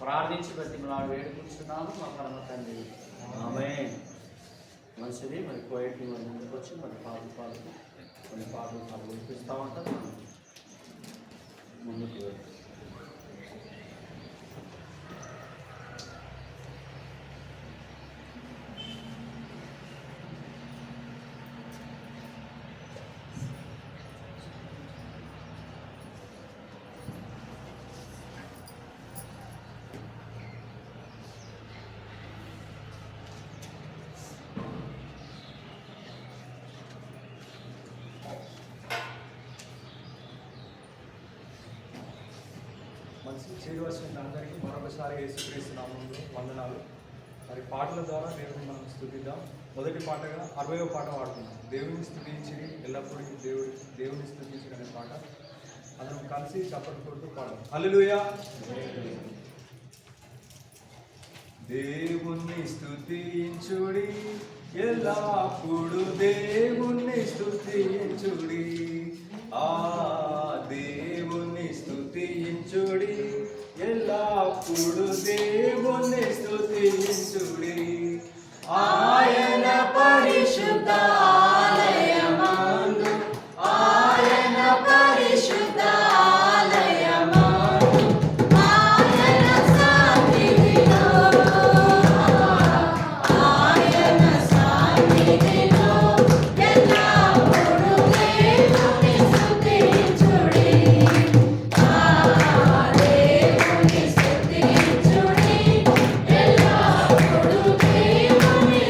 ప్రార్థించి బతిమలాడు వేడుకుంటున్నాము మా పరమ తండ్రి. ఆమేన్. మంచిది. మరి కోయట్ని మరి ముందుకు వచ్చి మరి పాటలు కొన్ని పాటలు వినిపిస్తూ ఉంటాం. ముందుకు వెళ్ళి చేరి వచ్చిన అందరికీ మరొకసారి యేసుక్రీస్తు నామములో వందనాలు. మరి పాటల ద్వారా దేవుని మనం స్తుతిద్దాం. మొదటి పాటగా 60వ పాట పాడుతున్నాం. దేవుని స్తుతించి ఎల్లప్పుడూ దేవుని స్తుతించి అనే పాట అందరం కలిసి చప్పట్లు కొడుతూ పాడదాం. హల్లెలూయా. దేవుణ్ణి స్తుతించుడి, ఎల్లప్పుడు దేవుణ్ణి స్తుతించుడి. దేవుణ్ణి స్తుతించుడి, ఎల్లప్పుడు దేవుణ్ణి స్తుతించుడి. ఆయన పరిశుద్ధ ఆలయమందు, ఆయన పరిశుద్ధ ఆలయమందు, ఆయన సన్నిధిలో, ఆయన సన్నిధిలో ఎల్లప్పుడు దేవుని స్తుతించుడి. దేవుని స్తుతించుడి, ఎల్లప్పుడు దేవుని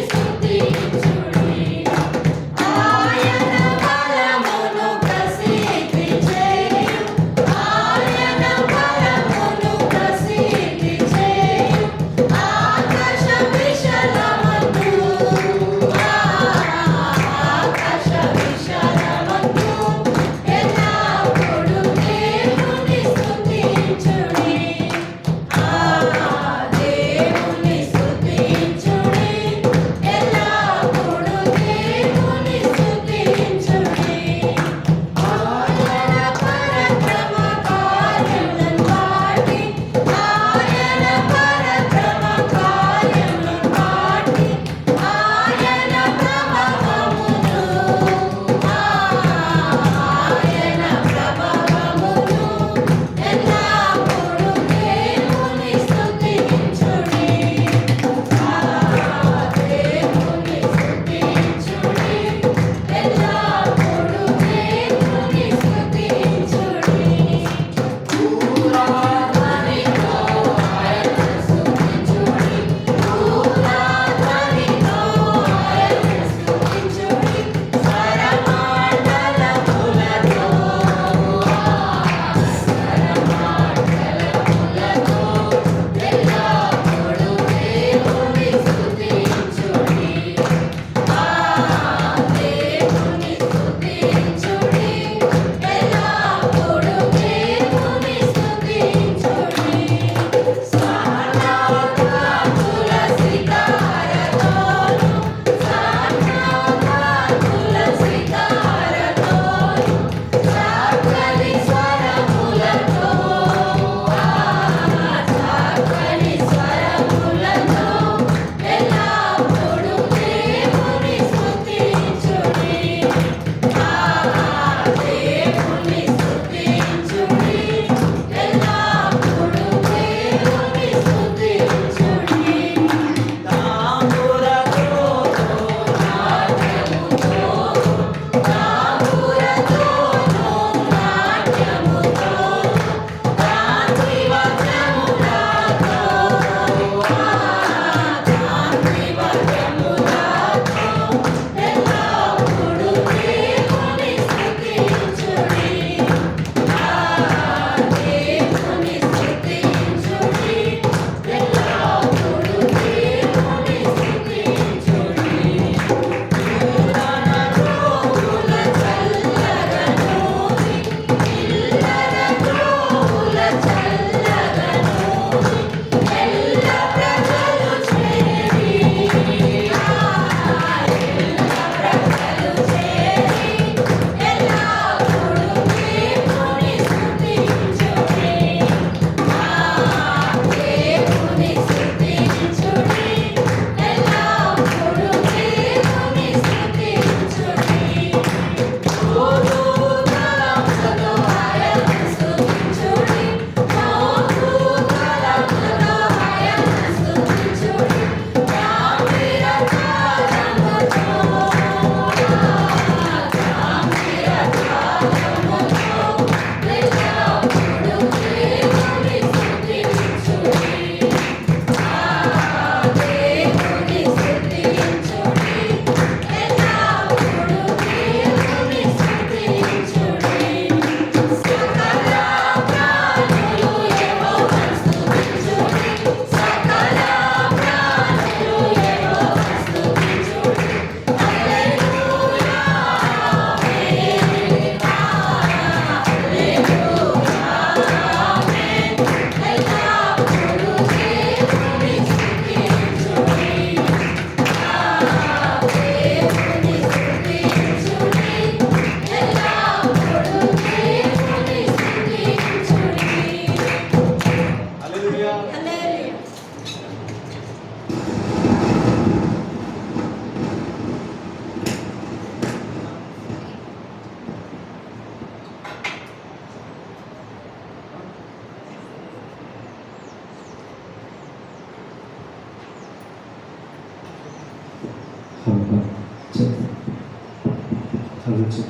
పాడవచ్చు.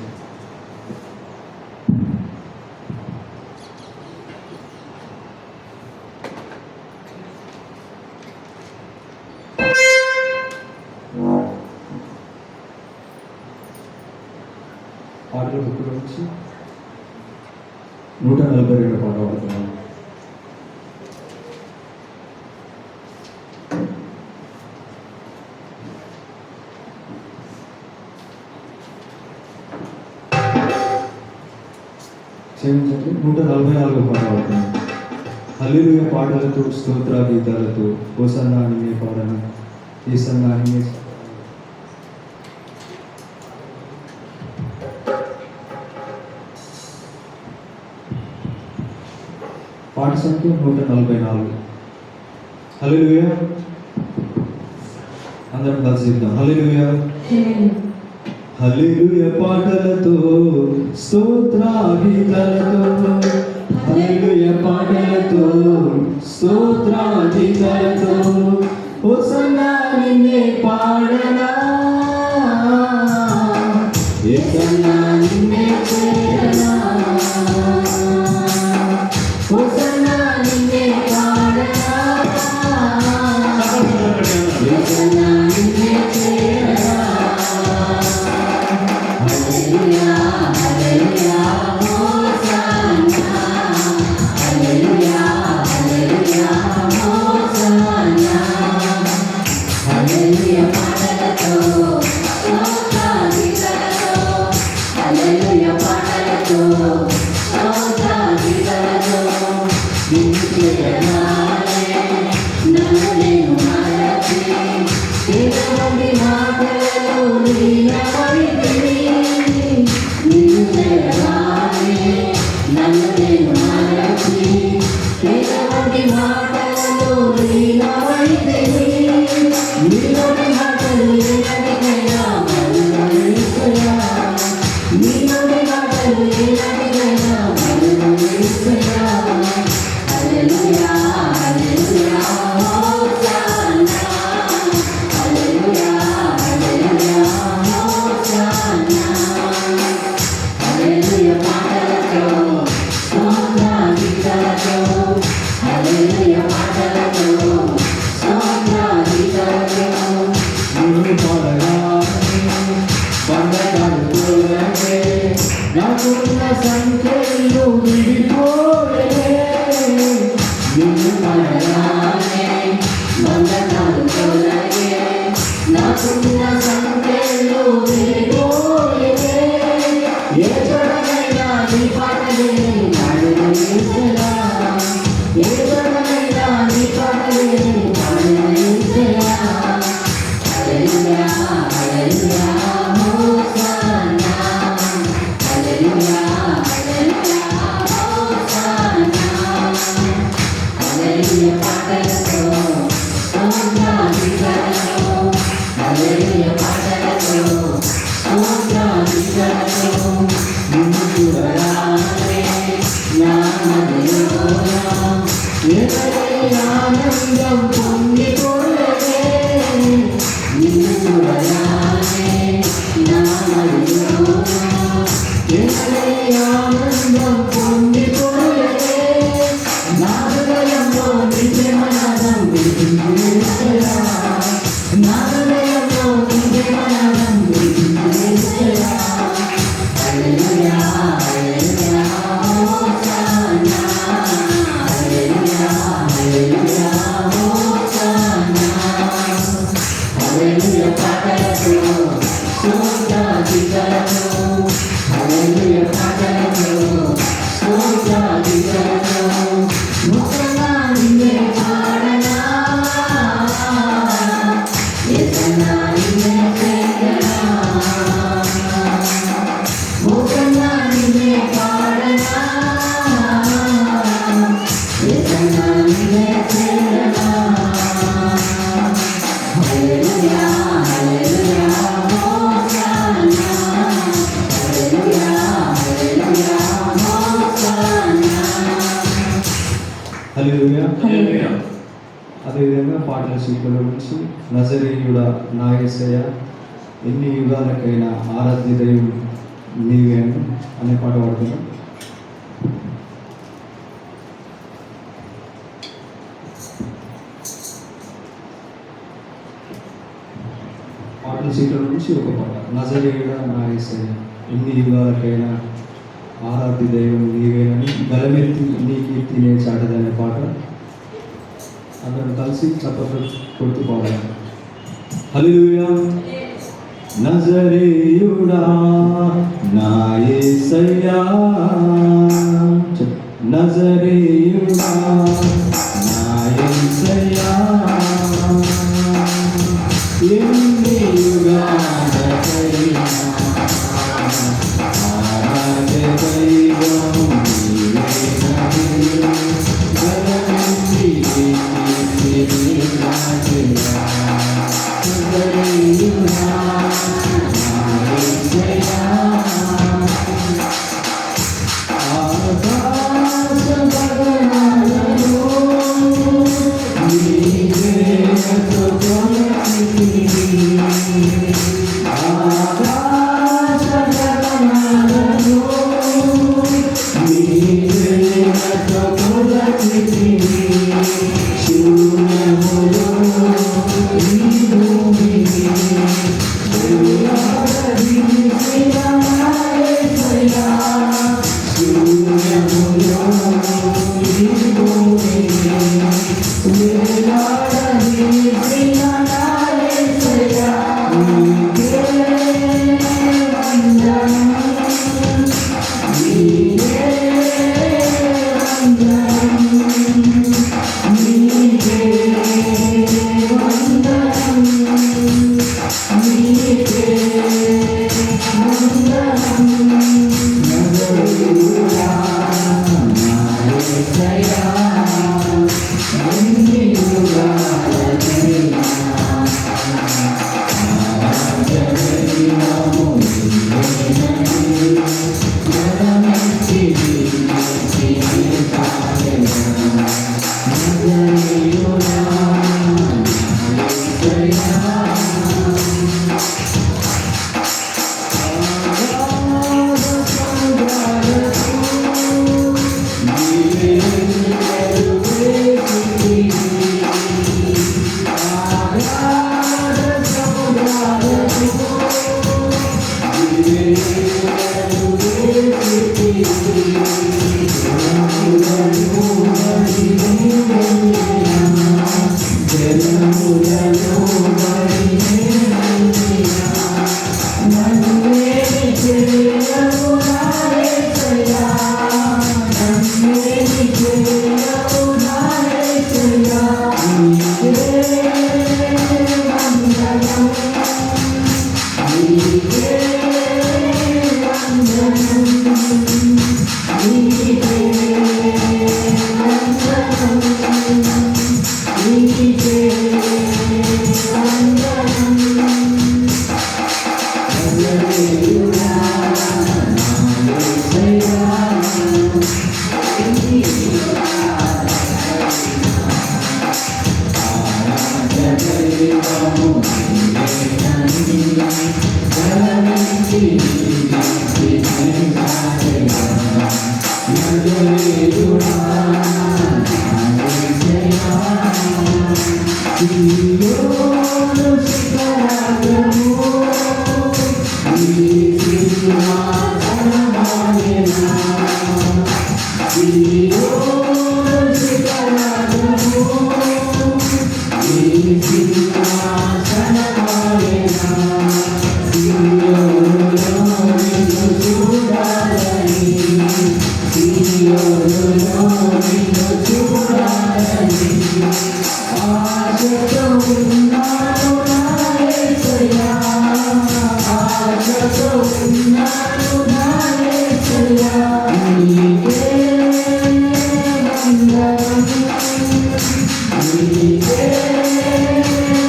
పాటల బుక్ నుంచి 142 పాట పాడుతున్నాను. క్షమించండి, 144 పాట పాడుతున్నాను. హల్లెలూయా పాటలతో, స్తోత్ర గీతాలతో హోసన్నా అని పాడను, యేసన్నా అని. పాట సంఖ్య 144. హల్లెలూయా, అందరం కలిసి చెప్తాం. హల్లెలూయా. హల్లెలూయా పాటలతో, స్తోత్ర గీతాలతో, హల్లెలూయా పాటలతో, స్తోత్ర గీతాలతో హోసన్నా నిన్నే పాడనా, యేసన్నా నిన్నే చేరనా, హోసన్నా నిన్నే పాడనా, యేసన్నా నిన్నే చేరనా. హల్లెలూయా హల్లెలూయా హోసన్నా, హల్లెలూయా హల్లెలూయా హోసన్నా. హల్లెలూయా పాటలతో, స్తోత్ర గీతాలతో, హల్లెలూయా పాటలతో, స్తోత్ర గీతాలతో నిన్ను చేరనాలే, నన్ను నేను మరచి ఎటువంటి మాటలలో లీనపడితిని. నిన్ను చేరనాలే, నన్ను నేను మరచి ఎటువంటి మాటలలో లీనపడితిని. నీలోని మాటలు ఎలాంటివైనా మరువలేసయా, నీలోని మాటలు ఎలాంటివైనా మరువలేసయా. హల్లెలూయా హల్లెలూయా హోసన్నా, హల్లెలూయా హల్లెలూయా హోసన్నా. హల్లెలూయా పాటలతో, స్తోత్ర గీతాలతో, హల్లెలూయా పాటలతో, స్తోత్ర గీతాలతో నిన్ను పాడగానే బంధకాలు తొలగే, నాకున్న సంఖ్యలు విడిపోయే. నిన్ను పాడగానే బంధకాలు తొలగే, నాకున్న సంఖ్యలు విడిపోయే. ఏ చోటనైనా నీ పాటలే పాడను యేసయ్యా, ఏ చోటనైనా నీ పాటలే పాడను యేసయ్యా. హల్లెలూయా హల్లెలూయా హోసన్నా, హల్లెలూయా హల్లెలూయా హోసన్నా. హల్లెలూయా పాటలతో, స్తోత్ర గీతాలతో, హల్లెలూయా పాటలతో, స్తోత్ర గీతాలతో నిన్ను చూడగానే నా హృదయంలోన ఎనలేని ఆనందం పొంగిపోయే. నిన్ను చూడగానే నా హృదయంలోన ఎనలేని ఆనందం పొంగిపోయే. నా హృదయంలో నీ ప్రేమనాదం వినిపించేసయా, నా హృదయంలో నీ ప్రేమనాదం వినిపించేసయా. హల్లెలూయా హల్లెలూయా హోసన్నా, హల్లెలూయా హల్లెలూయా హోసన్నా. హల్లెలూయా పాటలతో, స్తోత్ర గీతాలతో, హల్లెలూయా పాటలతో, స్తోత్ర గీతాలతో హోసన్నా నిన్నే పాడనా, యేసన్నా నిన్నే చేరనా, హోసన్నా నిన్నే పాడనా, యేసన్నా నిన్నే చేరనా. హల్లెలూయా హల్లెలూయా హోసన్నా, హల్లెలూయా హల్లెలూయా హోసన్నా. హల్లెలూయా హల్లెలూయా. అదేవిధంగా పాటల శిల్పలో నుంచి నజరేయుడా నా యేసయ్యా, ఎన్ని యుగాలకైనా ఆరాధ్య దైవం నీవేను అనే పాట పాడుతున్నాం. పాటల సీట్ల నుంచి ఒక పాట. నజరేయుడా నా యేసయ్య, ఎన్ని యుగాలకైనా ఆరాధ్య దైవం నీవేనని బలమెత్తి నీ కీర్తి నే చాటదనే పాట అందరం కలిసి చప్పట్లు కొడుతూ పాడాలి. హల్లెలూయా. నజరేయుడా నా యేసయ్యా, నజరేయుడా నా యేసయ్యా, ఎన్ని యుగాలకైనా ఆరాధ్య దైవం నీవేనని బలమెత్తి నీ కీర్తి నే చాటెదా. నజరేయుడా నా యేసయ్యా, ఆకాశ గగనాలలో నీవే కొలచితివి, ఆకాశ గగనాలలో నీవే కొలచితివి, శూన్యములో ఈ భూమిని వేలాడదీసిన నా యేసయ్యా, శూన్యములో ఈ భూమిని వేలాడదీసిన నా యేసయ్యా, నీకే వందనం, నీకే వందనం, నీకే వందనం, నీకే వందనం. నజరేయుడా నా యేసయ్యా, ఎన్ని యుగాలకైనా ఆరాధ్య దైవము నీవేనని బలమెత్తి నీ కీర్తి నే చాటెదా. నజరేయుడా నా యేసయ్యా, ఆగాధ సముద్రాలకు నీవే వెలుగెత్తితివి, ఆగాధ సముద్రాలకు నీవే వెలుగెత్తితివి, జలములను బడి నేనైనా నన్నేమి చేయవు నా యేసయ్యా, నన్నేమి చేయవు నా యేసయ్యా, నీకే వందనం, నీకే వందనం, నీకే వందనం, నీకే వందనం. నజరేయుడా నా యేసయ్యా, ఎన్ని యుగాలకైనా ఆరాధ్య దైవము నీవేనని బలమెత్తి నీ కీర్తి నే చాటెదా. నజరేయుడా నా యేసయ్యా, సీయోను శిఖరాగ్రము నీ సింహాసనమాయెనా, సీయోను శిఖరాగ్రము నీ సింహాసనమాయెనా, సీయోనులో నిన్ను చూడాలని, సీయోనులో నిన్ను చూడాలని ఆశతో ఉన్నాను నా యేసయ్యా, ఆశతో ఉన్నాను నా యేసయ్యా, నీకే వందనం, నీకే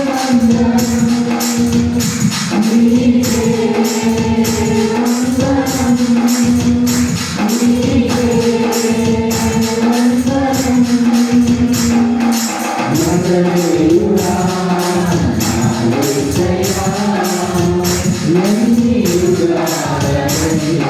వందనం, నీకే వందనం, నీకే వందనం. నజరేయుడా నా యేసయ్యా, ఎన్ని యుగాలకైనా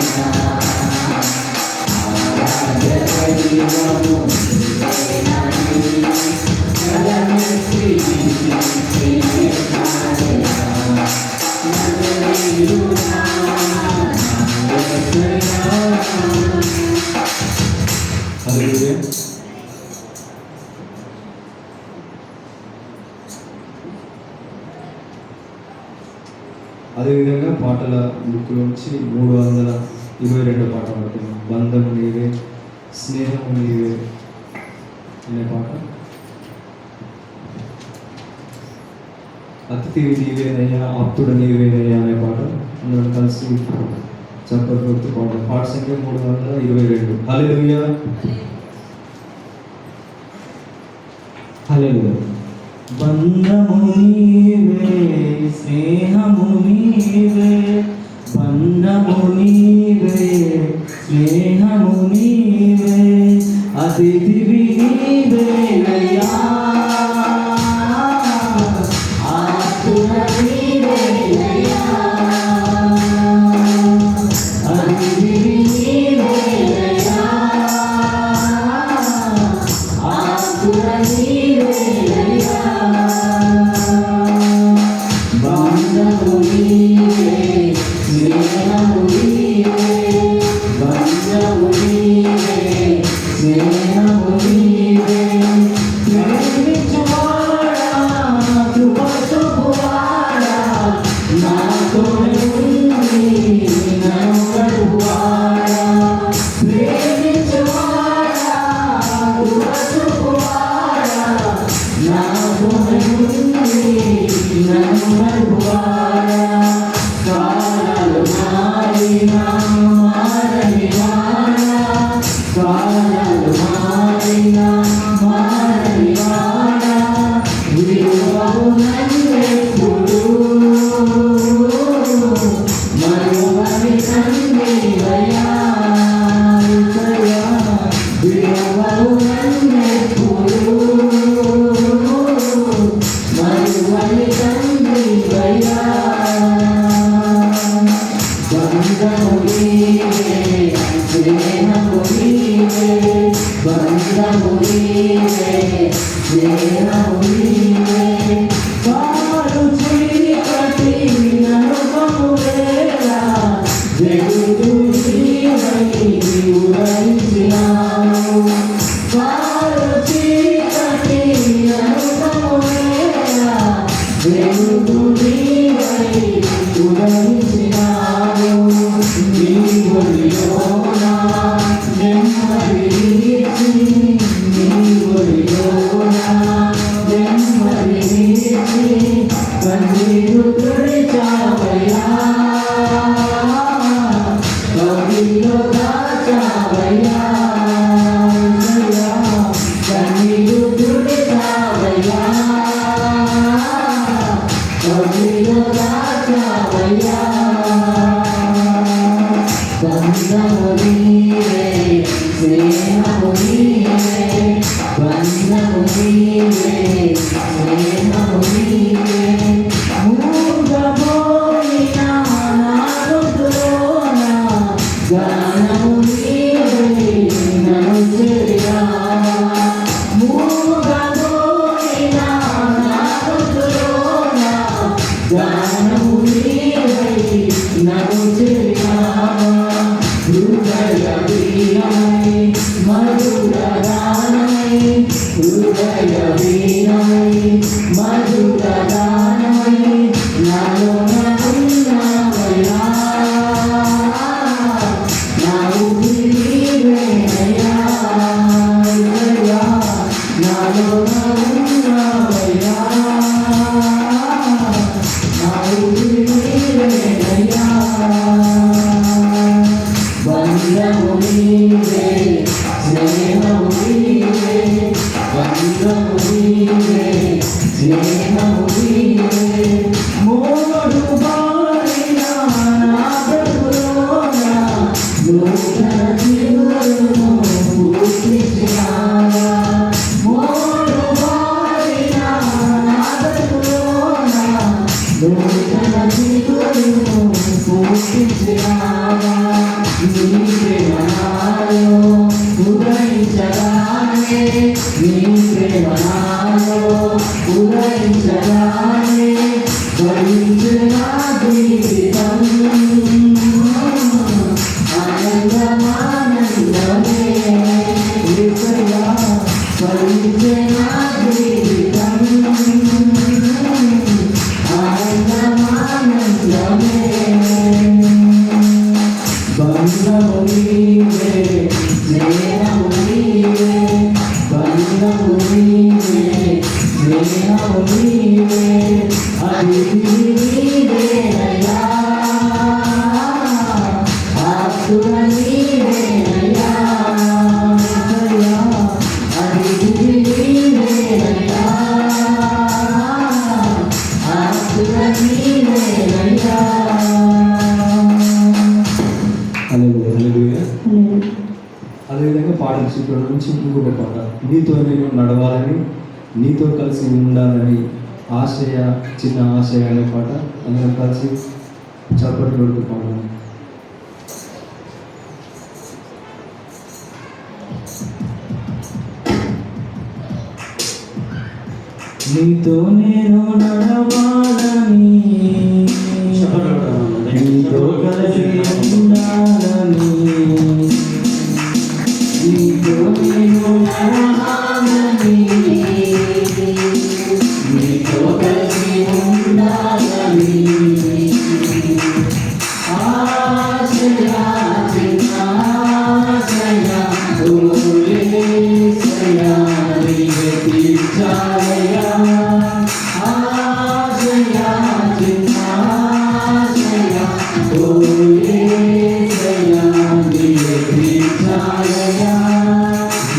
అదేవిధంగా పాటల బుక్ నుంచి 322 పాట పడుతుంది. బంధము నీవే స్నేహము నీవే అనే పాట. అతిథివి నీవేనయ్యా ఆప్తుడు నీవేనయ్యా అనే పాట అందరం కలిసి చప్పట్లు పాట. పాట సంఖ్య 322. హల్లెలూయా హల్లెలూయా. బంధము నీవే స్నేహము నీవే, బంధము నీవే స్నేహము నీవే, అతిథివి నీవేనయ్యా ఆతుర నీవేనయ్యా, అతిథివి నీవేనయ్యా ఆతుర నీవేనయ్యా. బంధము నీవే స్నేహము నీవే, బంధము నీవే స్నేహము నీవే, ప్రేమించువాడా కృప చూపువాడా, నాతోనే ఉండి నన్ను నడుపువాడా, ప్రేమించువాడా కృప చూపువాడా, నాతోనే ఉండి నన్ను నడుపువాడా. కాలాలు మారినా మారని వాడా, కాలాలు మారినా మారని వాడా, విలువవు నన్నెప్పుడు మరువని కన్నీవయ్యా, విలువవు నన్నెప్పుడు మరువని కన్నీవయ్యా. బంధము నీవే స్నేహము నీవే, బంధము నీవే స్నేహము నీవే, కారు చీకటి నలుపము వేళ వెలుగు నీవై ఉదయించినావు, కారు చీకటి నలుపము వేళ వెలుగు నీవై ఉదయించినావు. నీ ఒడిలోన నెమ్మది నిలిచి, నీ ఒడిలోన నెమ్మది నిలిచి, కన్నీరు తుడిచావయ్యా, కవిలో దాచావయ్యా, కన్నీరు తుడిచావయ్యా, కవిలో దాచావయ్యా. బంధము నీవే స్నేహము నీవే, బంధము నీవే స్నేహము నీవే, మూగబోయిన నా హృదయలోన గానము నీవే నన్ను చేరావా, మూగబోయిన నా హృదయలోన గానము నీవే నన్ను చేరావా. హృదయ వీణమై మధుర గానమై, హృదయ వీణమై మధుర గానమై, నాలో ఉన్నావయ్యా, నా ఊపిరి నీవేనయ్యా, నాలో ఉన్నావయ్యా, నా ఊపిరి నీవేనయ్యా. బంధము నీవే స్నేహము నీవే, బంధము నీవే స్నేహము నీవే, మోడు బారిన నా బ్రతుకులోన నూతన జీవనము పుట్టించినావా, మోడు బారిన నా బ్రతుకులోన నూతన జీవనము పుట్టించినావా. నీ ప్రేమ నాలో ఉదయించగానే, నీ ప్రేమ నాలో ఉదయించగానే, ఫలించు నా జీవితం ఆనందమానందమే, యేసయ్యా ఫలించు నా జీవితం ఆనందమానందమే. నీవే అతిథి నీవేనయ్యా ఆస్తుల నీవేనయ్యా అతిథి నీవేనయ్యా ఆస్తుల నీవేనయ్యా. హల్లెలూయా. అదేవిధంగా పాటల సీట్లో నుంచి ఇంకొక పాట, నీతో నేను నడవాలని నీతో కలిసి ఉండాలని ఆశయ చిన్న ఆశయ అనే పాట అందరం కలిసి చప్పట్లు కొడుతూ పాడాలి. నీతో నేను నడవాలని నీతో కలిసి ఉండాలని నీతో నేను నడవాలని నీతో కలిసి ఉండాలని ఆశయా చిన్న ఆశయా ఓయేసయ్యా నీవే తీర్చాలయ్యా ఆశయా చిన్న ఆశయా ఓయేసయ్యా నీవే తీర్చాలయ్యా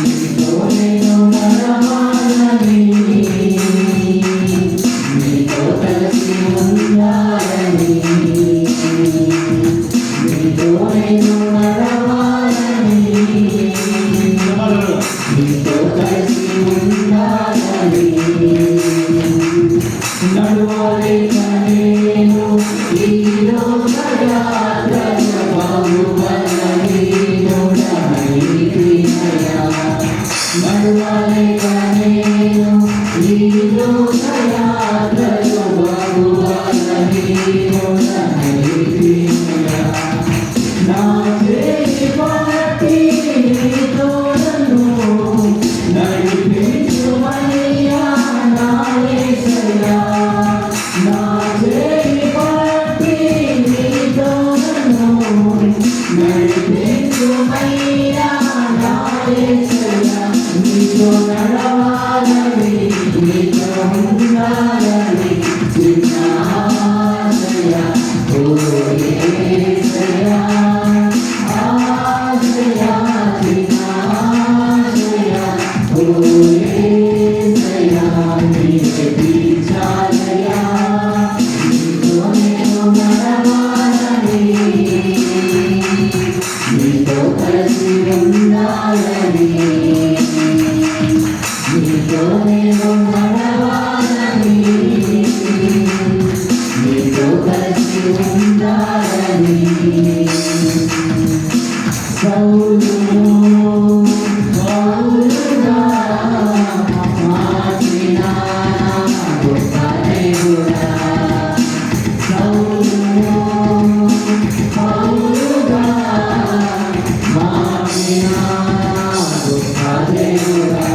నీతో నేను నడవాలని నీతో కలిసి ఉండాలని నీతో నేను నడవాలని నీతో కలిసి ఉండాలని నడవలేక నేను ఈ లోక యాత్రలో బాగుపడనీయుడనైతినయ్యా నడవలేక నేను ఈ లోక యాత్రలో బాగుపడనీయుడనైతినయ్యా నా చేయి పట్టి నీతో నన్ను నడిపించుమయ్యా నా యేసయ్యా నా చేయి పట్టి నీతో నన్ను నడిపించుమయ్యా నా యేసయ్యా నీతో నడవాలని నీతో ఉండాలని చిన్న ఆశయా ఓ యేసయ్యా ఆశయా చిన్న ఆశయా ఓ యేసయ్యా నీవే తీర్చాలయ్యా నీతో నేను నడవాలని నీతో కలిసి ఉండాలని నీతో నేను నడవాలని నీతో కలిసి ఉండాలని సౌలును పౌలుగా మార్చిన గొప్ప దేవుడా సౌలును పౌలుగా మార్చిన గొప్ప దేవుడా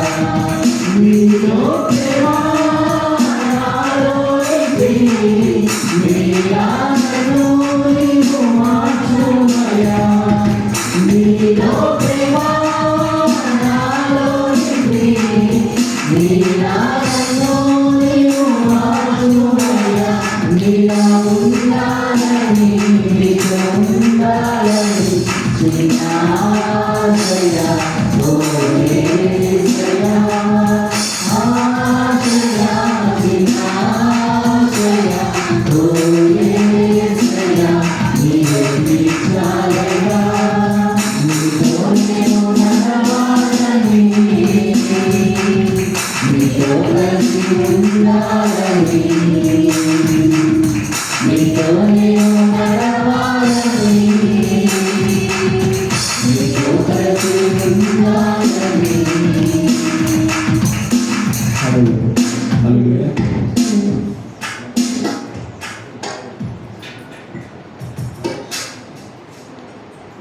నీలో ప్రేమ నాలో ఉంది నీలానను నీవు మార్చుమయ్యా నీలో ప్రేమ నాలో ఉంది నీలానను నీవు మార్చుమయ్యా నీలా ఉండాలని నీతో ఉండాలని చిన్న ఆశయా ఓ యేసయ్యా ఆశయా చిన్న ఆశయా ఓ యేసయ్యా నీవే తీర్చాలయ్యా నీతో నేను నడవాలని నీతో కలిసి ఉండాలని నీతో నేను నడవాలని నీతో కలిసి ఉండాలని. హల్లెలూయా.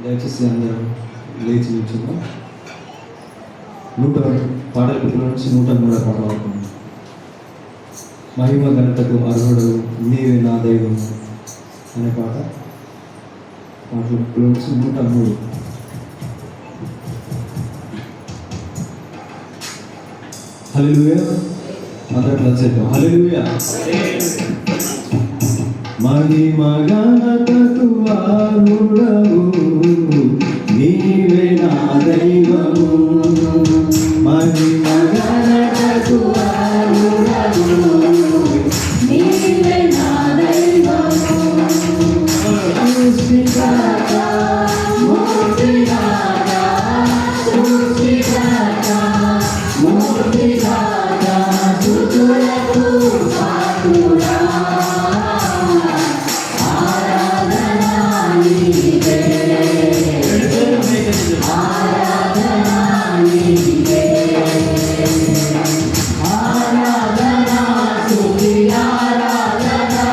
దయచేసి అందరూ లేచి నిల్చున్నాం. పాటల పుట్టుల నుంచి 103 పాట అవుతుంది. మహిమ ఘనతకు అర్హుడు నీవే నా దైవం అనే పాట పాటల పుట్టుల నుంచి 103. హల్లెలూయా. అందరూ చేద్దాం. హల్లెలూయా. మహిమ ఘనతకు అర్హుడవు నీవే నా దైవము. మహిమ ఘనతకు అర్హుడవు నీవే నా దైవము. సృష్టికర్త మూర్తిదాత సృష్టికర్త మూర్తిదాత స్తుతులకు పాత్రుడా. ఆరాధనా నీకే ఆరాధనా నీకే ఆరాధనా స్తుతి ఆరాధనా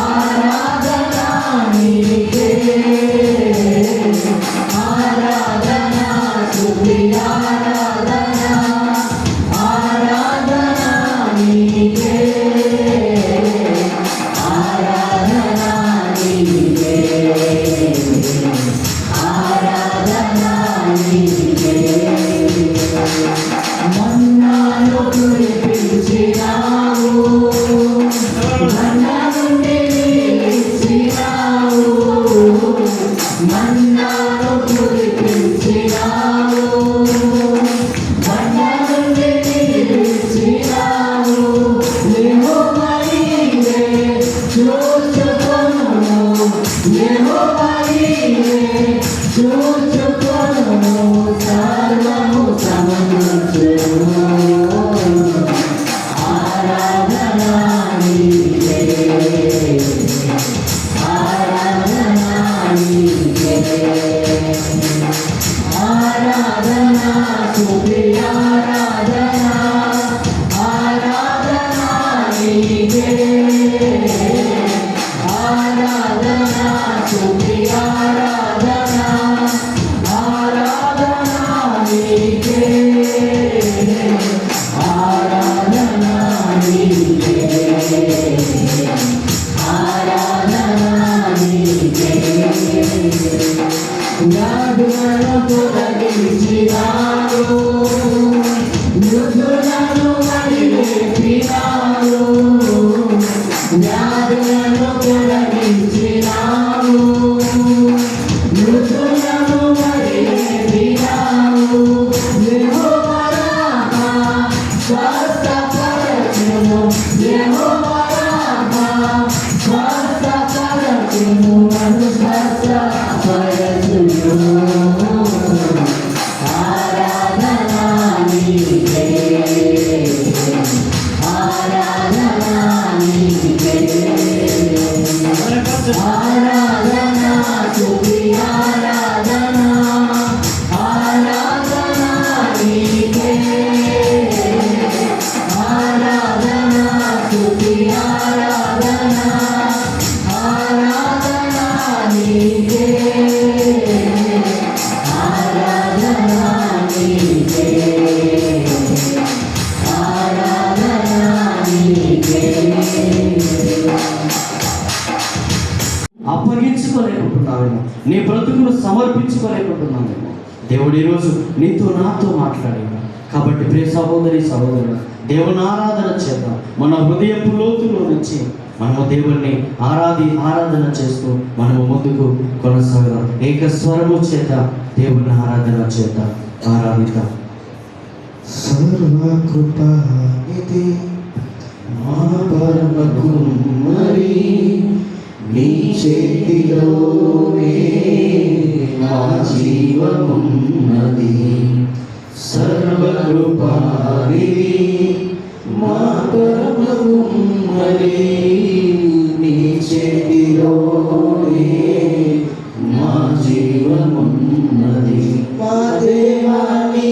ఆరాధనా నీకే ఆరాధనా స్తుతి ఆరాధనా ఆరాధనా నీకే ఆరాధనా నీకే ఆరాధనా నీకే. మన్నాను కురిపించినావు మన్నా నుండి నిలిచినావు మన్నాను కురిపించినావు మన్నా నుండి నిలిచినావు. యెహోవా నీవే చూచుకొనుము యెహోవా నీవే చూచుకొనుము సర్వము సమకూర్చుము. ఆరాధనా నీకే ఆరాధనా నీకే ఆరాధనా స్తుతి ఆరాధనా ఆరాధనా నీకే ఆరాధనా స్తుతి ఆరాధనా ఆరాధనా నీకే ఆరాధనా నీకే ఆరాధనా నీకే. వ్యాధులను తొలగించినావు మృదులను వదిలేపినావు వ్యాధులను తొలగించినావు మృదులను వదిలేపినావు. యెహోవా రామా స్వస్థపరచుము యెహోవా రామా స్వస్థపరచుము నన్ను స్వస్థపరచుము. ఆరాధనా నీకే ఆరాధనా నీకే ఆరాధనా స్తుతి ఆరాధనా ఆరాధనా నీకే ఆరాధనా స్తుతి ఆరాధనా ఆరాధనా నీకే ఆరాధనా నీకే ఆరాధనా నీకే. అప్పగించుకోలేకుంటున్నావేమో నీ బ్రతుకును సమర్పించుకోలేకుంటున్నావేమో దేవుడు ఈరోజు నీతో నాతో మాట్లాడాడు. కాబట్టి ప్రియ సహోదరి సహోదరుడు దేవుని ఆరాధన చేద్దాం. మన హృదయపు లోతులో నుంచి మనము దేవుణ్ణి ఆరాధన చేస్తూ మనము ముందుకు కొనసాగదాం. ఏక స్వరము చేద్దాం, దేవుని ఆరాధన చేద్దాం, ఆరాధిద్దాం. సర్వకృపానిధి మా పరమ కుమ్మరి నీ చేతిలోనే మా జీవమున్నది. సర్వకృపానిధి మా పరమ కుమ్మరి నీ చేతిలోనే మా జీవమున్నది. మా దేవా నీ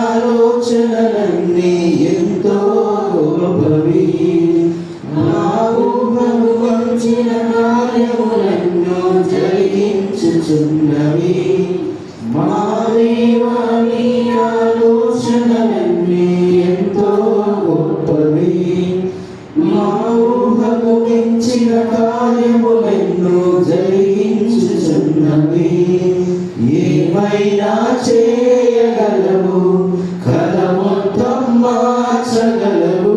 ఆలోచనలన్నీ ఎంతో గొప్పవి. మా ఊహను వంచిన కార్యములెన్నో జరిగించుచున్నవి. మా దేవా నీ ఆలోచనలన్నీ ఎంతో గొప్పవి. మా ఊహకు మించిన కార్యములెన్నో జరిగించుచున్నవి. ఏమైనా చేయగలవు, కథ మొత్తం మార్చగలవు.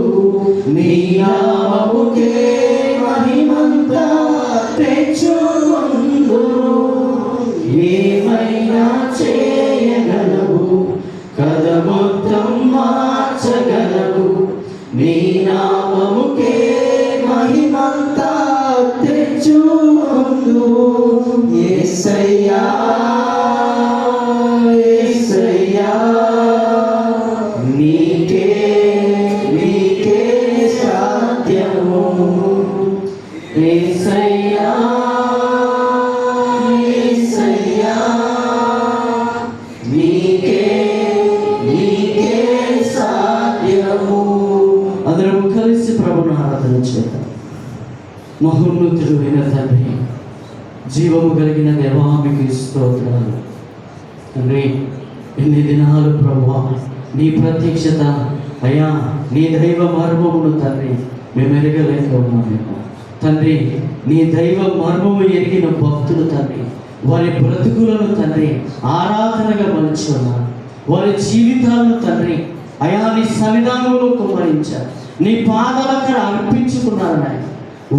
నామముకే మహిమంతా తెచ్చుకుందు యేసయ్యా యేసయ్యా నీకే నీకే సాధ్యము యేసయ్యా యేసయ్యా నీకే నీకే సాధ్యము. అందరం కలిసి ప్రభువును ఆరాధన చేద్దాం. మహోన్నతుడు అయిన తండ్రి, జీవము కలిగిన దేవా మీకు స్తోత్రాలు. తండ్రి, ఎన్ని దినాలు ప్రభువా నీ ప్రత్యక్షత అయ్యా నీ దైవ మర్మమును తండ్రి మేము ఎరగలేక ఉన్నామేమో తండ్రి. నీ దైవ మర్మము ఎరిగిన భక్తులు తండ్రి వారి బ్రతుకులను తండ్రి ఆరాధనగా మలిచి ఉన్నారు. వారి జీవితాలను తండ్రి అయా నీ సన్నిధానంలో కుమ్మరించారు. నీ పాదాలక్కడ అర్పించుకున్నారు నాయన.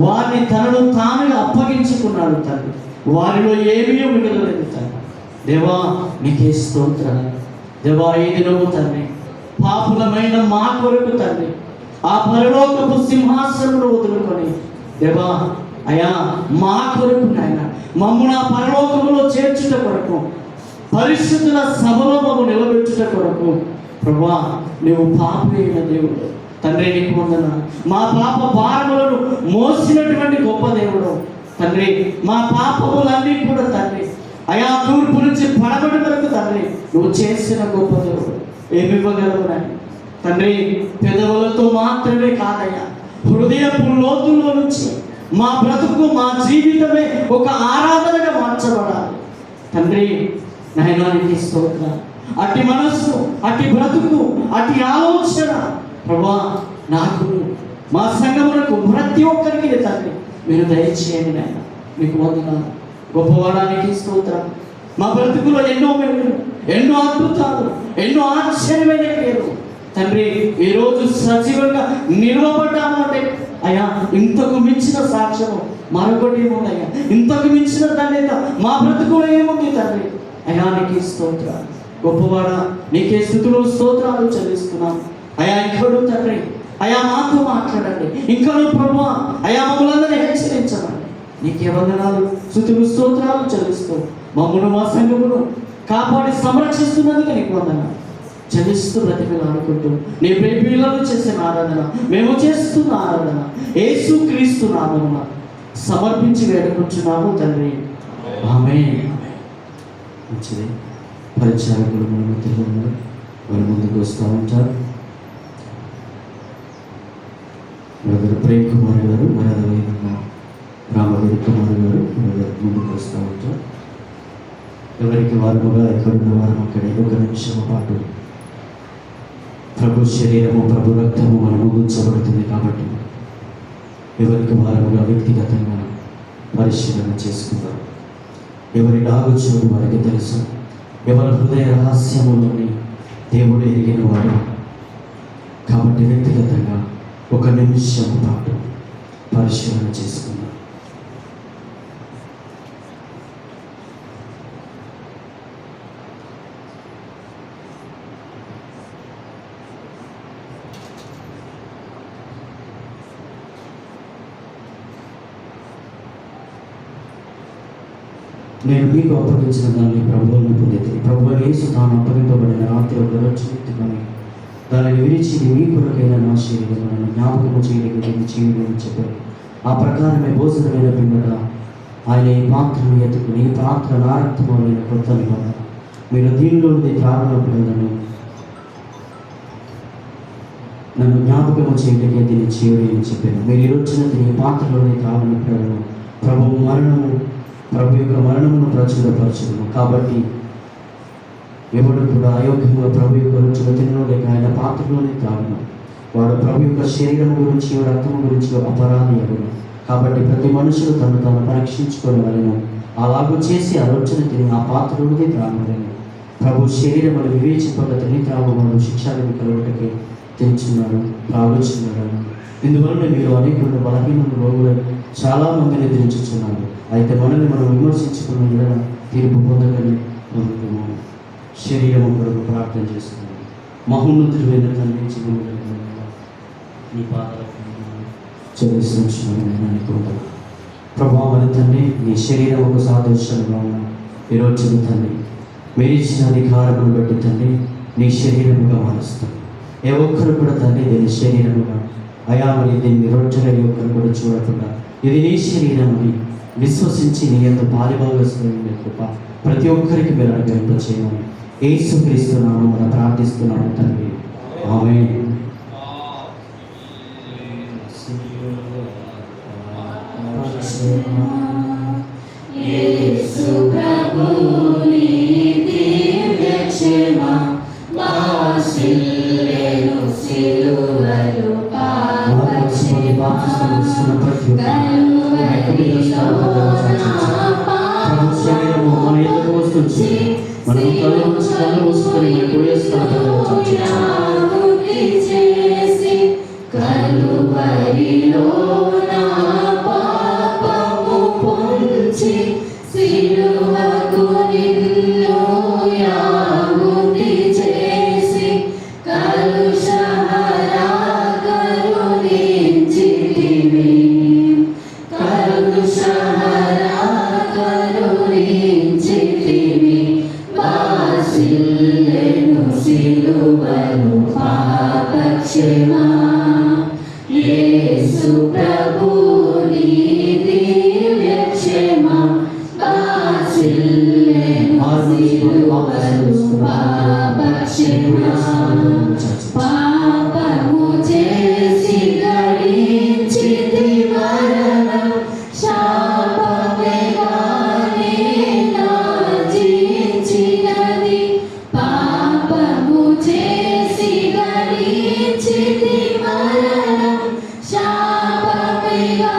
వారిని తనను తానుగా అప్పగించుకున్నాడు తండ్రి. వారిలో ఏమీ మిగలలేదు తండ్రి. దేవా నీకే స్తోత్రాలు. దేవా ఈ దినము తండ్రి పాపులమైన మా కొరకు తండ్రి ఆ పరలోకపు సింహాసనమును వదులుకొని దేవా అయా మా కొరకు నాయన మమ్మును ఆ పరలోకములో చేర్చుట కొరకు పరిశుద్ధుల సభలో మమ్ము నిలబెట్టుట కొరకు ప్రభువా నువ్వు పాపి అయిన దేవుడు తండ్రి. నీకు వందనాలు. మా పాప భారములను మోసినటువంటి గొప్ప దేవుడు తండ్రి. మా పాపములన్నీ కూడా తండ్రి అయా తూర్పు నుంచి పడబడి వరకు తండ్రి నువ్వు చేసిన గొప్ప దేవుడు. ఏమివ్వగలవు నాయన తండ్రి. పెదవులతో మాత్రమే కాదయ్యా, హృదయపు లోతుల్లో నుంచి మా బ్రతుకు మా జీవితమే ఒక ఆరాధనగా మార్చబడాలి తండ్రి. నాయనానికి స్తోత్రాలు. అట్టి మనస్సు, అట్టి బ్రతుకు, అట్టి ఆలోచన ప్రభువా నాకు మా సంఘములకు ప్రతి ఒక్కరికి తండ్రి మీరు దయచేయండి నాయన. మీకు వందనాలు. గొప్పవాడానికి స్తోత్రం. మా బ్రతుకులో ఎన్నో మేలు, ఎన్నో అద్భుతాలు, ఎన్నో ఆశ్చర్యమైన పేరు తండ్రి ఈరోజు సజీవంగా నిలవబడ్డాము అంటే అయ్యా ఇంతకు మించిన సాక్ష్యము మరొకటి ఏముందయ్యా, ఇంతకు మించిన ధన్యత మా బ్రతుకులో ఏముంది తండ్రి. అయ్యా నీకే స్తోత్రాలు. గొప్పవాడ నీకే స్తుతులు స్తోత్రాలు చెల్లిస్తున్నాం. అయా ఇంకడు తండ్రి అయా మాతో మాట్లాడండి. ఇంకా ప్రభువా అయా మమ్మల్ని హెచ్చరించమండి. నీకే వందనాలు స్తుతులు స్తోత్రాలు చెల్లిస్తూ మమ్మల్ని మా సంఘమును కాపాడి సంరక్షిస్తున్నందుకు నీకు వందనాలు చెల్లిస్తూ బ్రతికలు అనుకుంటూ నీ ప్రేమిలను చేసిన ఆరాధన మేము చేస్తున్న ఆరాధన యేసు క్రీస్తు నామమున సమర్పించి వేడుకుంటున్నాము తండ్రి. ఆమేన్. మంచిది. పరిచారకులు మన మధ్యలో ఉన్నారు. వారి ముందుకు వస్తూ ఉంటారు. బ్రదర్ ప్రేమ్ కుమార్ గారు, మరి అదేవిధంగా రామగిరి కుమార్ గారు ముందుకు వస్తూ ఉంటారు. ఎవరికి వారుగా ఎక్కడున్న వారు అక్కడే ఒక నిమిషం పాటు ప్రభు శరీరము ప్రభు రక్తము మనము గుంచబడుతుంది కాబట్టి ఎవరికి వారుగా వ్యక్తిగతంగా పరిశీలన చేసుకుందాం. ఎవరి నాగొచ్చుడు వారికి తెలుసు. ఎవరి హృదయ రహస్యములని దేవుడు ఎరిగిన వాడు కాబట్టి వ్యక్తిగతంగా ఒక నిమిషం పాటు పరిశీలన చేసుకుందాం. నేను మీకు అప్పగించిన దాన్ని ప్రభువులను పొందితే ప్రభు యేసు తాను అప్పగింపబడిన రాత్రి ఒక రోజు ఎత్తుకొని దానిని విరిచి మీ కొరకైన నా శరీరములను జ్ఞాపకము చేయని చెప్పారు. ఆ ప్రకారమే భోజనమైన పిమ్మట ఆయన ఈ పాత్రను ఎత్తుకుని ఈ పాత్ర నా రక్తము అయిన కొత్త నిబంధన మీరు దీనిలోని త్రాగినప్పుడు నన్ను జ్ఞాపకము చేయడానికి దీన్ని చేయని అని చెప్పాను. మీరు ఈరోజున దీని పాత్రలోని త్రాగినప్పుడు ప్రభు యొక్క మరణమును ప్రచురపరచను. కాబట్టి ఎవడు కూడా అయోగ్యంగా ప్రభు యొక్క రుచిలో తినను లేక ఆయన పాత్రలోనే త్రాగును వాడు ప్రభు యొక్క శరీరం గురించి రక్తము గురించి అపరాధి అగును. కాబట్టి ప్రతి మనుషులు తను తాను పరీక్షించుకోవాలను. అలాగూ చేసి ఆ రోజున తిని ఆ పాత్రలోనే త్రాగలను. ప్రభు శరీరం అని వివేచింపక తిని త్రాగువాడు శిక్షాన్ని కలుగుటకి తెచ్చున్నాడు త్రాగుచున్నాడు. ఇందువలన మీరు అనేక బలహీన రోగులు చాలా మందిని ఎదిరించుచున్నారు. అయితే మనల్ని మనం విమర్శించుకున్న తీర్పు పొందగలి పొందుతాము. శరీరం కొరకు ప్రార్థన చేస్తున్నాము. మహోన్నతుడు తండ్రి నీ పాదాలకు చెల్లిస్తున్నాను అనుకుంటాను. ప్రభావ మరి తండ్రి, నీ శరీరం ఒక సాదృశ్యంగా ఉన్నాను ఈరోజు తండ్రి. మీరు ఇచ్చిన అధికారమును బట్టి తండ్రి నీ శరీరముగా మారుస్తాను. ఏ ఒక్కరు కూడా తండ్రి దీని శరీరముగా అయా మరి దీన్ని రొట్టెల ఒక్కరు కూడా చూడకుండా ఇది నీ శరీరం అని విశ్వసించి నీ యందు పాలిభాగస్వామ్య కృప ప్రతి ఒక్కరికి మీరు అనుగ్రహింప చేయమని యేసుక్రీస్తు నామమున ప్రార్థిస్తున్నాను తండ్రి. ఆమేన్. యేసు ప్రభుని దివ్య క్షేమ వాసిల్లెను సిలువలో పాపక్షేమ కలువరిలో నా పాపము పొంచి సిలువకు నిన్ను యాగుతి చేసి కలుషహరా కరుణించితివి కలుషహరా కరుణించితివి వాసిల్లెను సిలువను పాపక్షేమా యేసు ప్రభుని దివ్య క్షేమ వాసిల్లెను సిలువను పాపక్షేమా పాపము చేసి గడించితి మరణం శాపమేగానే నాజించినది పాపము చేసి గడించితి మరణం శాపమేగానే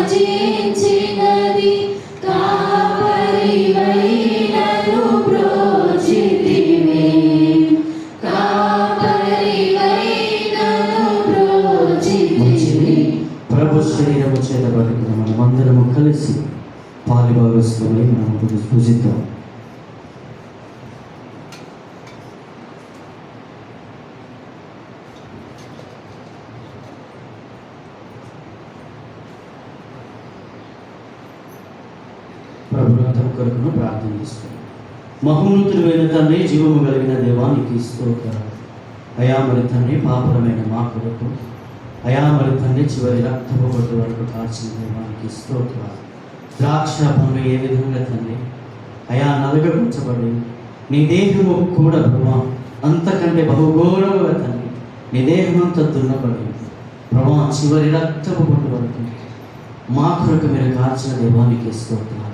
నాజించినది కాపరివైనను బ్రోచితివి కాపరివైనను బ్రోచితివి. ప్రభు శరీరము చేత బతుకున్న మనమందరము కలిసి పాలిభాగస్వామై మనం పూజిద్దాం. ప్రభుత్వం కొరకును ప్రార్థన చేస్తాం. మహోన్నతుడైన తండ్రి, జీవము కలిగిన దేవానికి స్తోత్రాలు. అయా మరి తండ్రి, పాపలమైన మా కొరకు అయా మరి తండ్రి చివరి రక్తపు బొట్టు వరకు కాల్చిన దేవానికి స్తోత్రాలు. ద్రాక్ష పండు ఏ విధంగా తండ్రి అయా నలగబుచ్చబడి నీ దేహము కూడా ప్రభా అంతకంటే బహుఘోరముగా తండ్రి నీ దేహం అంతా దున్నబడి ప్రభా చివరి రక్తపు బొట్టు వరకు మా కొరకు మీరు కాల్చిన దేవానికి స్తోత్రాలు.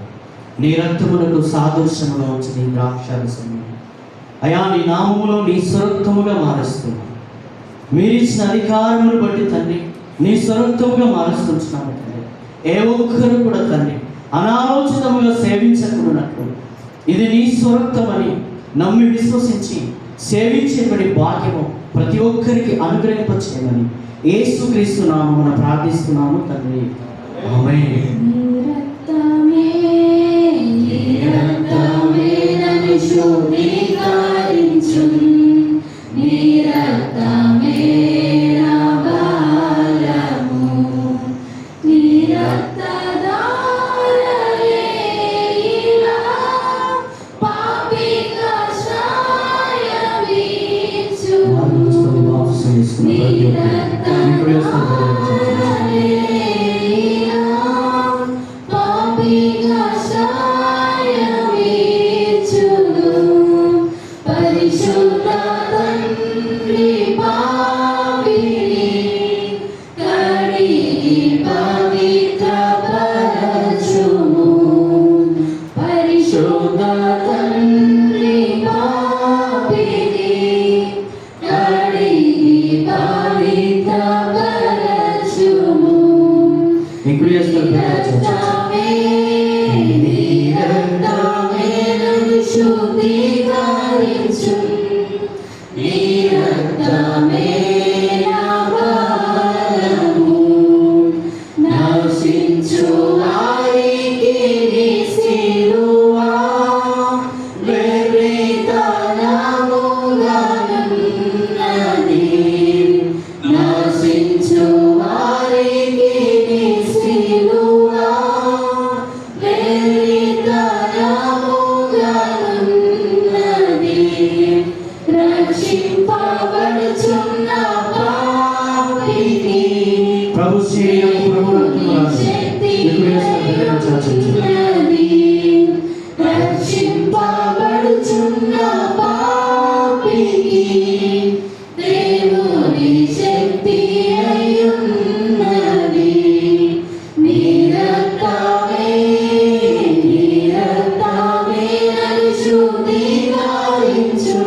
నీ రక్తమునకు సాదృశ్యముగా ఉంచి నీ ద్రాక్షారసము అయా నీ నామములో నీ స్వరక్తముగా మారుస్తున్నాను. మీరిచ్చిన అధికారమును బట్టి తండ్రి నీ స్వరక్తముగా మారుస్తున్నాము తండ్రి. ఏ ఒక్కరు కూడా తండ్రి అనాలోచితముగా సేవించకున్నట్లు ఇది నీ స్వరక్తమని నమ్మి విశ్వసించి సేవించేబడి భాగ్యము ప్రతి ఒక్కరికి అనుగ్రహింపచేయమని యేసుక్రీస్తు నామమున ప్రార్థిస్తున్నాము తండ్రి. ఆమేన్. రక్తమే నన్ను శుద్ధీకరించు నీ రక్తమే నా బలము నీ రక్తధారలే ఇలా పాపి కషాయమిచ్చు నీ రక్తధారలే ఇలా పాపి పరిశుద్ధ తండ్రి పాపిని కడిగి పవిత్రపరచుము పరిశుద్ధ తండ్రి పాపిని కడిగి పవిత్రపరచుము శుద్ధీకరించు నీ రక్తమే నా బలము నశించు వారికి నీ సిలువ వెర్రితనముగానున్నది ప్రభు శరీరము ప్రభు రక్షింపబడుచున్న పాపికి దేవుని శక్తి అయ్యున్నది. నీ రక్తమే నన్ను శుద్ధీకరించును.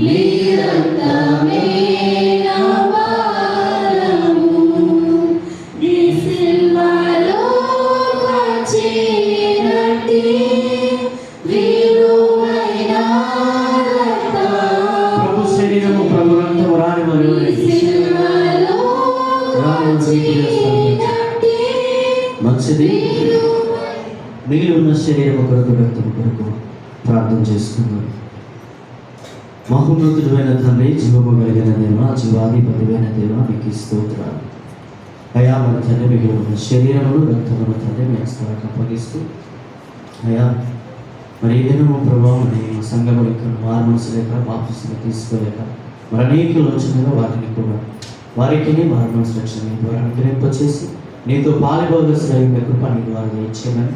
నీ రక్తమే నా భారము. నీ సిలువలో కాచినట్టి విలువైన రక్తం. ప్రభు శరీరము ప్రభు రక్తము రాని మరియు సిలువలో కాచినట్టి మంచిది. మిగిలి ఉన్న శరీరం కొరకు రక్తం కొరకు ప్రార్థన చేసుకున్నాం. మహోన్నతుడైన తండ్రి, జీవము కలిగిన దేవ, జీవాధిపతివైన దేవ, మీకు స్తోత్రాలు. అయా మన తండ్రి, మిగిలి ఉన్న శరీరమును రక్తమును తండ్రి మీ హస్తాలకు అప్పగిస్తూ, అయా మరి ఏదైనా ప్రభావం సంఘములు ఇక్కడ మారు మనసు లేక బాప్తిస్మం తీసుకోలేక మరి అనేక లోచనగా వాటిని కూడా వారికి మారు మనసు రక్షణ ద్వారా అనుగ్రహింపచేసి నీతో పాలుభాగస్తులై కృప నీ ద్వారా ఇచ్చేయమని,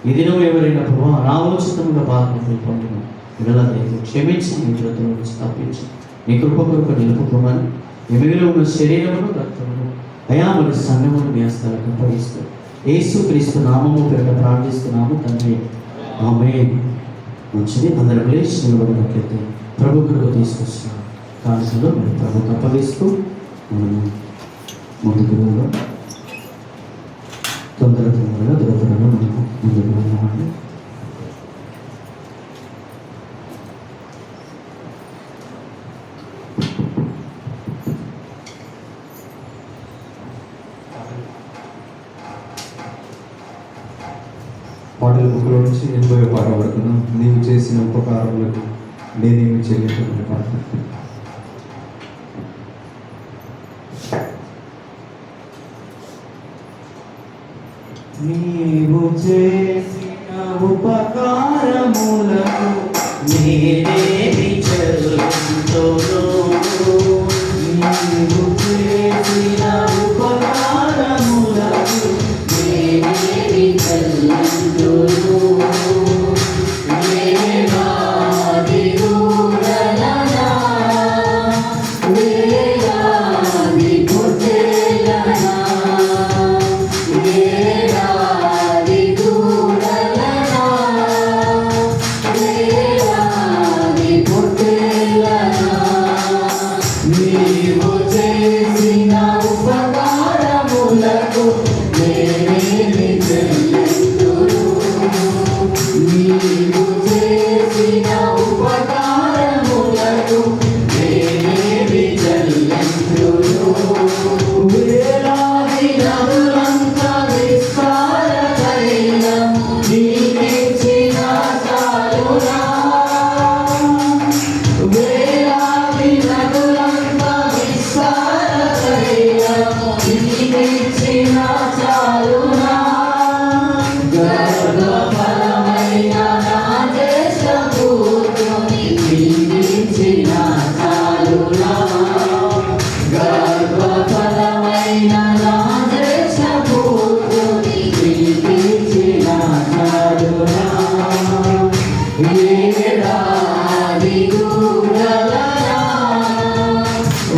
ఈ దినం ఎవరైనా ప్రభావం అనాలోచితంగా బాధపడుతూ పొందిన ఇలా క్షమించి నీ వ్రతం నుంచి తప్పించి నీ కృప కృప నిలుపుకోమని, మిగిలి ఉన్న శరీరమును రక్తమును అయా మరి సంఘమును మీ హస్తాలకు అప్పగిస్తూ యేసు క్రీస్తు నామము పేరిట ప్రార్థిస్తున్నాము తండ్రి, ఆమేన్. మంచిది. అందరూ లేచి నిలబడినట్లయితే ప్రభు కృప తీసుకొస్తున్నాం కానుకలో మరి ప్రభుకు అప్పగిస్తూ మనము ముందుకు వెళ్దాం. తొందరగా దురదరగా మనము ముందుకు వెళ్దామండి. పాటల బుక్లో నుంచి 80వ పాట పడుతున్నాం. నీవు చేసిన ఉపకారములకు నేనేమి చేయలేకపోయిన పాట. నీవు చేసిన ఉపకారములకు నేనేమి చెల్లింతును. నీవు చేసిన ఉపకారములకు నేనేమి చెల్లింతును. వేలాది దూరలనా, వేలాది పొట్టేలనా, వేలాది దూరలనా, వేలాది పొట్టేలనా, నీవు చేసిన ఉపకారములకు నేనేమి చెల్లింతును. నీవు చేసిన ఉపకారములకు నేనేమి చెల్లింతును. వేలాది నదులంత విస్తార తైలం నీకిచ్చిన చాలునా. వేలాది నదులంత విస్తార తైలం నీకిచ్చిన చాలునా. గర్భఫలమైన నా దేశపుత్రుని నీకిచ్చిన చాలునా. గర్భఫలమైన నా దేశపుత్రుని నీకిచ్చిన చాలునా. వేలాది దూరలనా,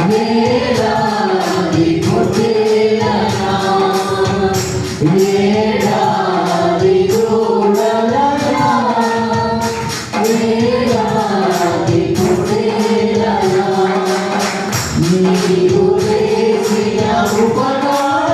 వేలాది పొట్టేలనా, వేలాది దూరలనా, వేలాది పొట్టేలనా, నీవు చేసిన ఉపకారములకు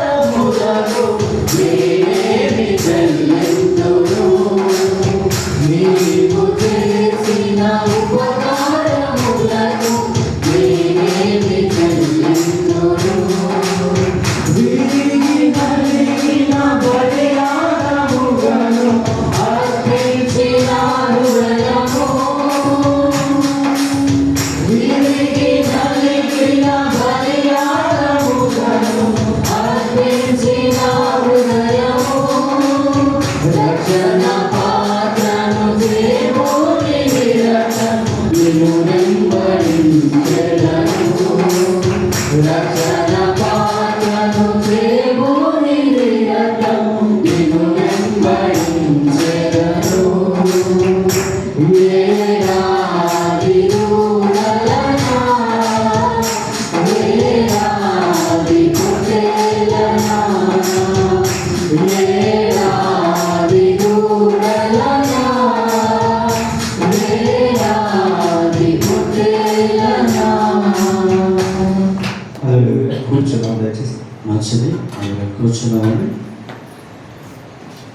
కూర్చున్నాం దయచేసి. మంచిది, అలాగే కూర్చున్నామని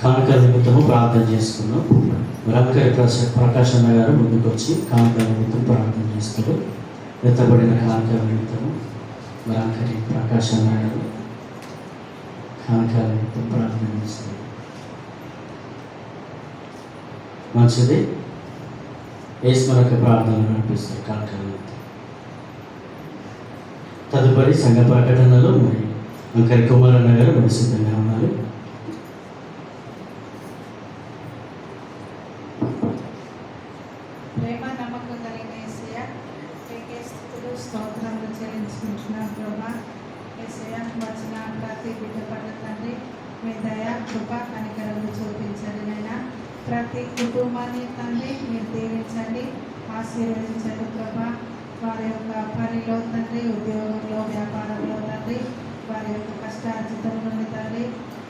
కానుకల నిమిత్తము ప్రార్థన చేసుకున్నాం. రంకరి ప్రకాష్ అన్న గారు ముందుకు వచ్చి కానుకల నిమిత్తం ప్రార్థన చేస్తారు. ఎత్తబడిన కానుకల నిమిత్తము రంకరి ప్రకాష్ అన్న గారు కానుకల నిమిత్తం ప్రార్థన చేస్తారు. మంచిది, ఏస్మరక ప్రార్థనలు నడిపిస్తారు కానుకల నిమిత్తం. తదుపరి సంఘ ప్రకటనలో మరి రంకరి కుమారన్న గారు మరి సిద్ధంగా ఉన్నారు. ప్రేమ నమ్మకం కలిగిన యేసయ్య, నీకే స్తుతులు స్తోత్రములు చెల్లించుకుంటున్నాం ప్రభా. యేసయ్య, వచ్చిన ప్రతి బిడ్డ పట్ల తండ్రి మీ దయ కృప కనికరములు చూపించండి నైనా. ప్రతి కుటుంబాన్ని తండ్రి మీరు దీవించండి, ఆశీర్వదించండి ప్రభా. వారి యొక్క పనిలో తండ్రి, ఉద్యోగంలో, వ్యాపారంలో తండ్రి, వారి యొక్క కష్టార్జితం నుండి తండ్రి,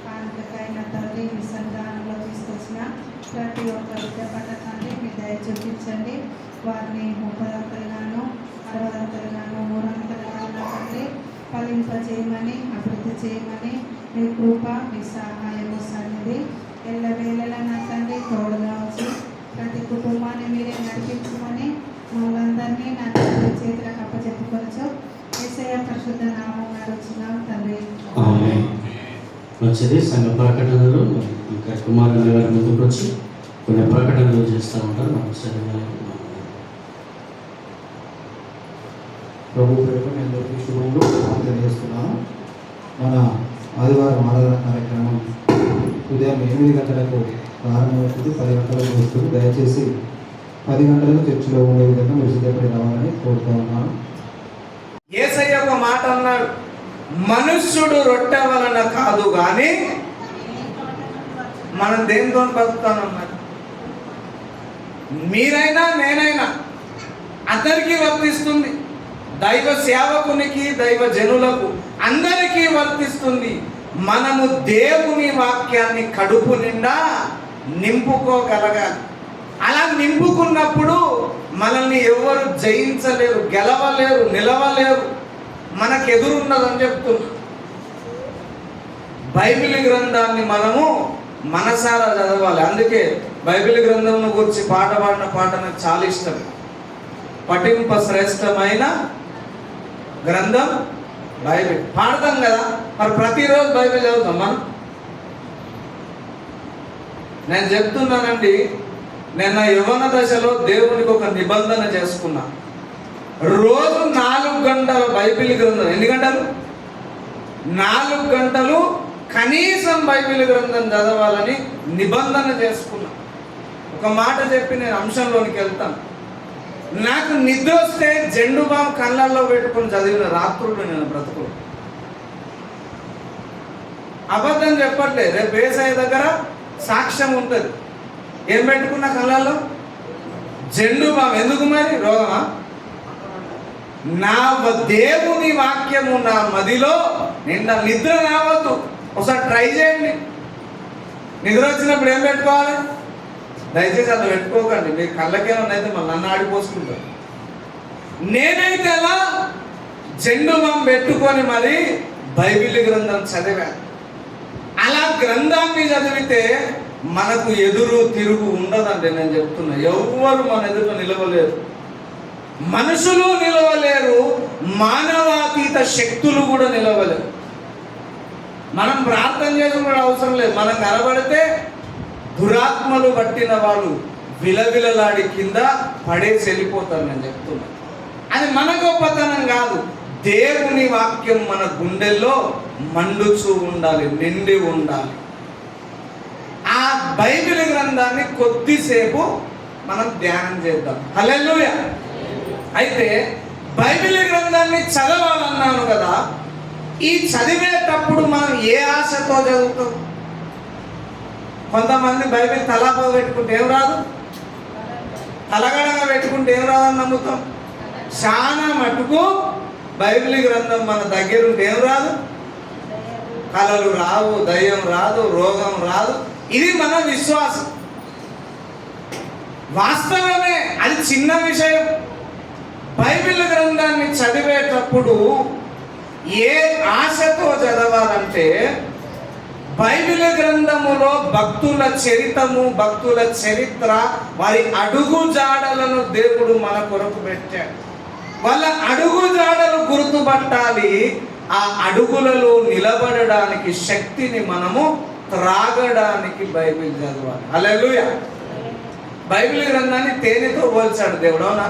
కానుకైన తండ్రి మీ సంధానంలో తీసుకొచ్చిన ప్రతి ఒక్క బిడ్డ పట్ల తండ్రి మీ దయ చూపించండి. వారిని 30 60 100 తండ్రి ఫలింపజేయమని, అభివృద్ధి చేయమని మీ కృప, మీ సహాయము సన్నిధి ఎల్లవేళలా నా తండ్రి తోడుగా వచ్చి ప్రతి కుటుంబాన్ని మీరే నడిపించమని మనందరినీ నా తండ్రి చేతులకు అప్పచెప్పుకోవచ్చు. యేసయ్య పరిశుద్ధ నామం నడుచున్నాం తండ్రి. ఆమేన్. మంచిది, సంఘ ప్రకటనలు ఇంకా కుమారన్న గారి ముందుకు వచ్చి కొన్ని ప్రకటనలు చేస్తూ ఉంటారు. మనం సరిగా ప్రభు పేరు నేను అందరికీ శుభములు తెలియజేస్తున్నాను. మన ఆదివారం ఆరాధన కార్యక్రమం ఉదయం 8 గంటలకు ప్రారంభమవుతుంది, 10 గంటలకు వస్తుంది. దయచేసి 10 గంటలకు చర్చిలో ఉండే విధంగా మీరు సిద్ధపడి రావాలని కోరుతూ ఉన్నాను. యేసయ్య ఒక మాట అన్నాడు, మనుష్యుడు రొట్టె వలన కాదు కానీ మనం దేనితో బతుకుతానన్నాడు. మీరైనా నేనైనా అందరికీ వర్తిస్తుంది. దైవ సేవకునికి, దైవ జనులకు అందరికీ వర్తిస్తుంది. మనము దేవుని వాక్యాన్ని కడుపు నిండా నింపుకోగలగాలి. అలా నింపుకున్నప్పుడు మనల్ని ఎవరు జయించలేరు, గెలవలేరు, నిలవలేరు. మనకు ఎదురున్నదని చెప్తున్నా. బైబిల్ గ్రంథాన్ని మనము మనసారా చదవాలి. అందుకే బైబిల్ గ్రంథం గురించి పాట పాడిన పాట నాకు చాలా ఇష్టం. పఠింప శ్రేష్టమైన గ్రంథం బైబిల్. పాడతాం కదా, మరి ప్రతిరోజు బైబిల్ చదువుతాం మనం. నేను చెప్తున్నానండి, నేను నా యవ్వన దశలో దేవునికి ఒక నిబంధన చేసుకున్నా. రోజు 4 గంటల బైబిల్ గ్రంథం. ఎన్ని గంటలు? 4 గంటలు కనీసం బైబిల్ గ్రంథం చదవాలని నిబంధన చేసుకున్నా. ఒక మాట చెప్పి నేను అంశంలోనికి వెళ్తాను. నాకు నిద్ర వస్తే జెండు బాం కళ్ళల్లో పెట్టుకొని చదివిన రాత్రులు నేను బ్రతుకు. అబద్ధం చెప్పట్లే. రేపు ఏసయ్య దగ్గర సాక్ష్యం ఉంటుంది. ఏం పెట్టుకున్నా కళ్ళల్లో? జెండు బాం. ఎందుకు మరి? రోగమా? నా దేవుని వాక్యము నా మదిలో నిండా. నిద్ర రావద్దు. ఒకసారి ట్రై చేయండి. నిద్ర వచ్చినప్పుడు ఏం పెట్టుకోవాలి? దయచేసి అలా పెట్టుకోకండి. మీరు కళ్ళకేమన్నైతే మళ్ళీ నన్ను ఆడిపోసుకుంటారు. నేనైతే అలా జెండు బాం పెట్టుకొని మరి బైబిల్ గ్రంథం చదివాను. అలా గ్రంథాన్ని చదివితే మనకు ఎదురు తిరుగు ఉండదండి. నేను చెప్తున్నా, ఎవ్వరు మన ఎదురు నిలవలేరు. మనుషులు నిలవలేరు, మానవాతీత శక్తులు కూడా నిలవలేరు. మనం ప్రార్థన చేసుకునే అవసరం లేదు. మనం కనబడితే దురాత్మలు పట్టిన వాళ్ళు విలవిలలాడి కింద పడేసి వెళ్ళిపోతారు. నేను చెప్తున్నా, అది మన గొప్పతనం కాదు. దేవుని వాక్యం మన గుండెల్లో మండుచూ ఉండాలి, నిండి ఉండాలి. ఆ బైబిల్ గ్రంథాన్ని కొద్దిసేపు మనం ధ్యానం చేద్దాం. హల్లెలూయా. అయితే బైబిల్ గ్రంథాన్ని చదవాలన్నాను కదా, ఈ చదివేటప్పుడు మనం ఏ ఆశతో చదువుతాం? కొంతమంది బైబిల్ తలాపో పెట్టుకుంటే ఏం రాదు, తలగడగా పెట్టుకుంటే ఏం రాదని నమ్ముతాం. చాలా మటుకు బైబిల్ గ్రంథం మన దగ్గర ఉంటే ఏం రాదు, కలలు రావు, దయ్యం రాదు, రోగం రాదు. ఇది మన విశ్వాసం. వాస్తవమే, అది చిన్న విషయం. బైబిల్ గ్రంథాన్ని చదివేటప్పుడు ఏ ఆశతో చదవాలంటే బైబిల్ గ్రంథములో భక్తుల చరితము, భక్తుల చరిత్ర, వారి అడుగు జాడలను దేవుడు మన కొరకు పెట్టాడు. వాళ్ళ అడుగు జాడలు గుర్తుపట్టాలి. ఆ అడుగులలో నిలబడడానికి శక్తిని మనము త్రాగడానికి బైబిల్ చదవాలి. హల్లెలూయా. బైబిల్ గ్రంథాన్ని తేనెతో పోల్చాడు దేవుడు. అవునా?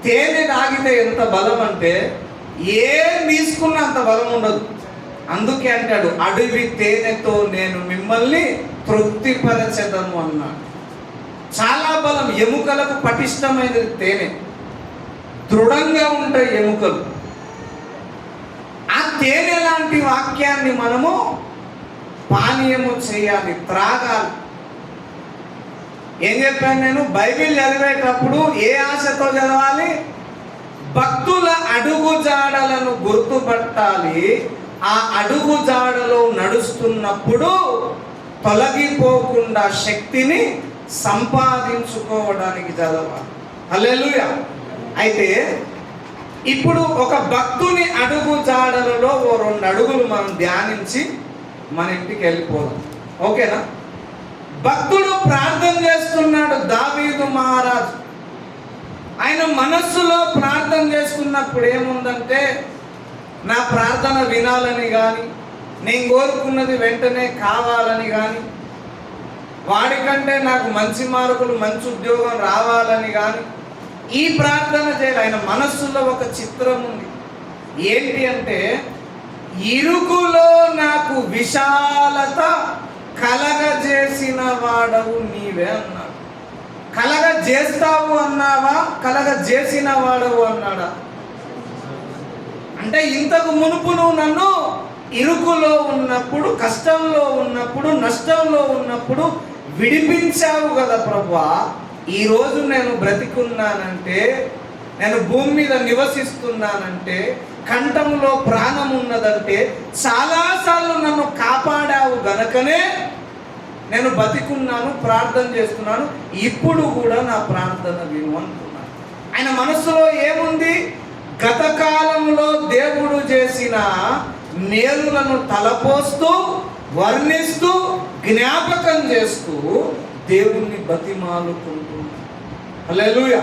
తేనె తాగితే ఎంత బలం అంటే ఏం తీసుకున్నా అంత బలం ఉండదు. అందుకే అంటాడు, అడవి తేనెతో నేను మిమ్మల్ని తృప్తిపరచెదను అన్నాడు. చాలా బలం. ఎముకలకు పటిష్టమైనది తేనె, దృఢంగా ఉంటాయి ఎముకలు. ఆ తేనె లాంటి వాక్యాన్ని మనము పానీయము చేయాలి, త్రాగాలి. ఏం చెప్పాను నేను? బైబిల్ చదివేటప్పుడు ఏ ఆశతో చదవాలి? భక్తుల అడుగు జాడలను గుర్తుపట్టాలి. ఆ అడుగు జాడలో నడుస్తున్నప్పుడు తొలగిపోకుండా శక్తిని సంపాదించుకోవడానికి చదవాలి. హల్లెలూయా. అయితే ఇప్పుడు ఒక భక్తుని అడుగు జాడలలో ఓ 2 అడుగులు మనం ధ్యానించి మన ఇంటికి వెళ్ళిపోదాం. ఓకేనా? భక్తుడు ప్రార్థన చేస్తున్నాడు. దావీదు మహారాజు ఆయన మనస్సులో ప్రార్థన చేసుకున్నప్పుడు ఏముందంటే, నా ప్రార్థన వినాలని కానీ, నేను కోరుకున్నది వెంటనే కావాలని కానీ, వాడికంటే నాకు మంచి మార్కులు, మంచి ఉద్యోగం రావాలని కానీ ఈ ప్రార్థన చేయాలి. ఆయన మనస్సులో ఒక చిత్రం ఉంది. ఏంటి అంటే, ఇరుకులో నాకు విశాలత కలగజేసిన వాడవు నీవే అన్నాడు. కలగజేస్తావు అన్నావా, కలగజేసిన వాడవు అన్నాడా? అంటే ఇంతకు మునుపు నువ్వు నన్ను ఇరుకులో ఉన్నప్పుడు, కష్టంలో ఉన్నప్పుడు, నష్టంలో ఉన్నప్పుడు విడిపించావు కదా ప్రభువా. ఈరోజు నేను బ్రతికున్నానంటే, నేను భూమి మీద నివసిస్తున్నానంటే, కంఠంలో ప్రాణం ఉన్నదంటే చాలాసార్లు నన్ను కాపాడావు గనకనే నేను బతికున్నాను, ప్రార్థన చేస్తున్నాను. ఇప్పుడు కూడా నా ప్రార్థన విను అంటున్నాను. ఆయన మనసులో ఏముంది? గత కాలంలో దేవుడు చేసిన మేలులను తలపోస్తూ, వర్ణిస్తూ, జ్ఞాపకం చేస్తూ దేవుణ్ణి బతిమాలుకుంటున్నాడు. హల్లెలూయా.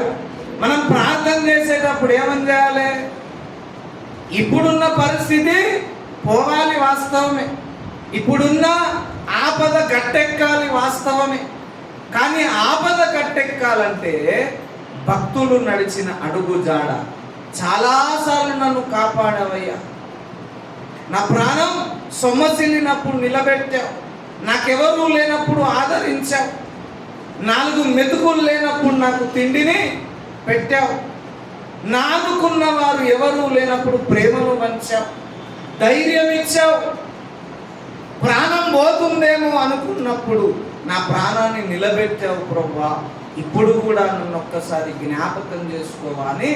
మనం ప్రార్థన చేసేటప్పుడు ఏమని చేయాలి? ఇప్పుడున్న పరిస్థితి పోవాలి, వాస్తవమే. ఇప్పుడున్న ఆపద గట్టెక్కాలి, వాస్తవమే. కానీ ఆపద గట్టెక్కాలంటే భక్తులు నడిచిన అడుగు జాడ. చాలాసార్లు నన్ను కాపాడవయ్యా, నా ప్రాణం సొమ్మసిల్లినప్పుడు నిలబెట్టావు, నాకెవరూ లేనప్పుడు ఆదరించావు, 4 మెతుకులు లేనప్పుడు నాకు తిండిని పెట్టావు, నాదుకున్న వారు ఎవరూ లేనప్పుడు ప్రేమను పంచావు, ధైర్యం ఇచ్చావు. ప్రాణం పోతుందేమో అనుకున్నప్పుడు నా ప్రాణాన్ని నిలబెట్టావు ప్రభువా. ఇప్పుడు కూడా నన్ను ఒక్కసారి జ్ఞాపకం చేసుకోవా అని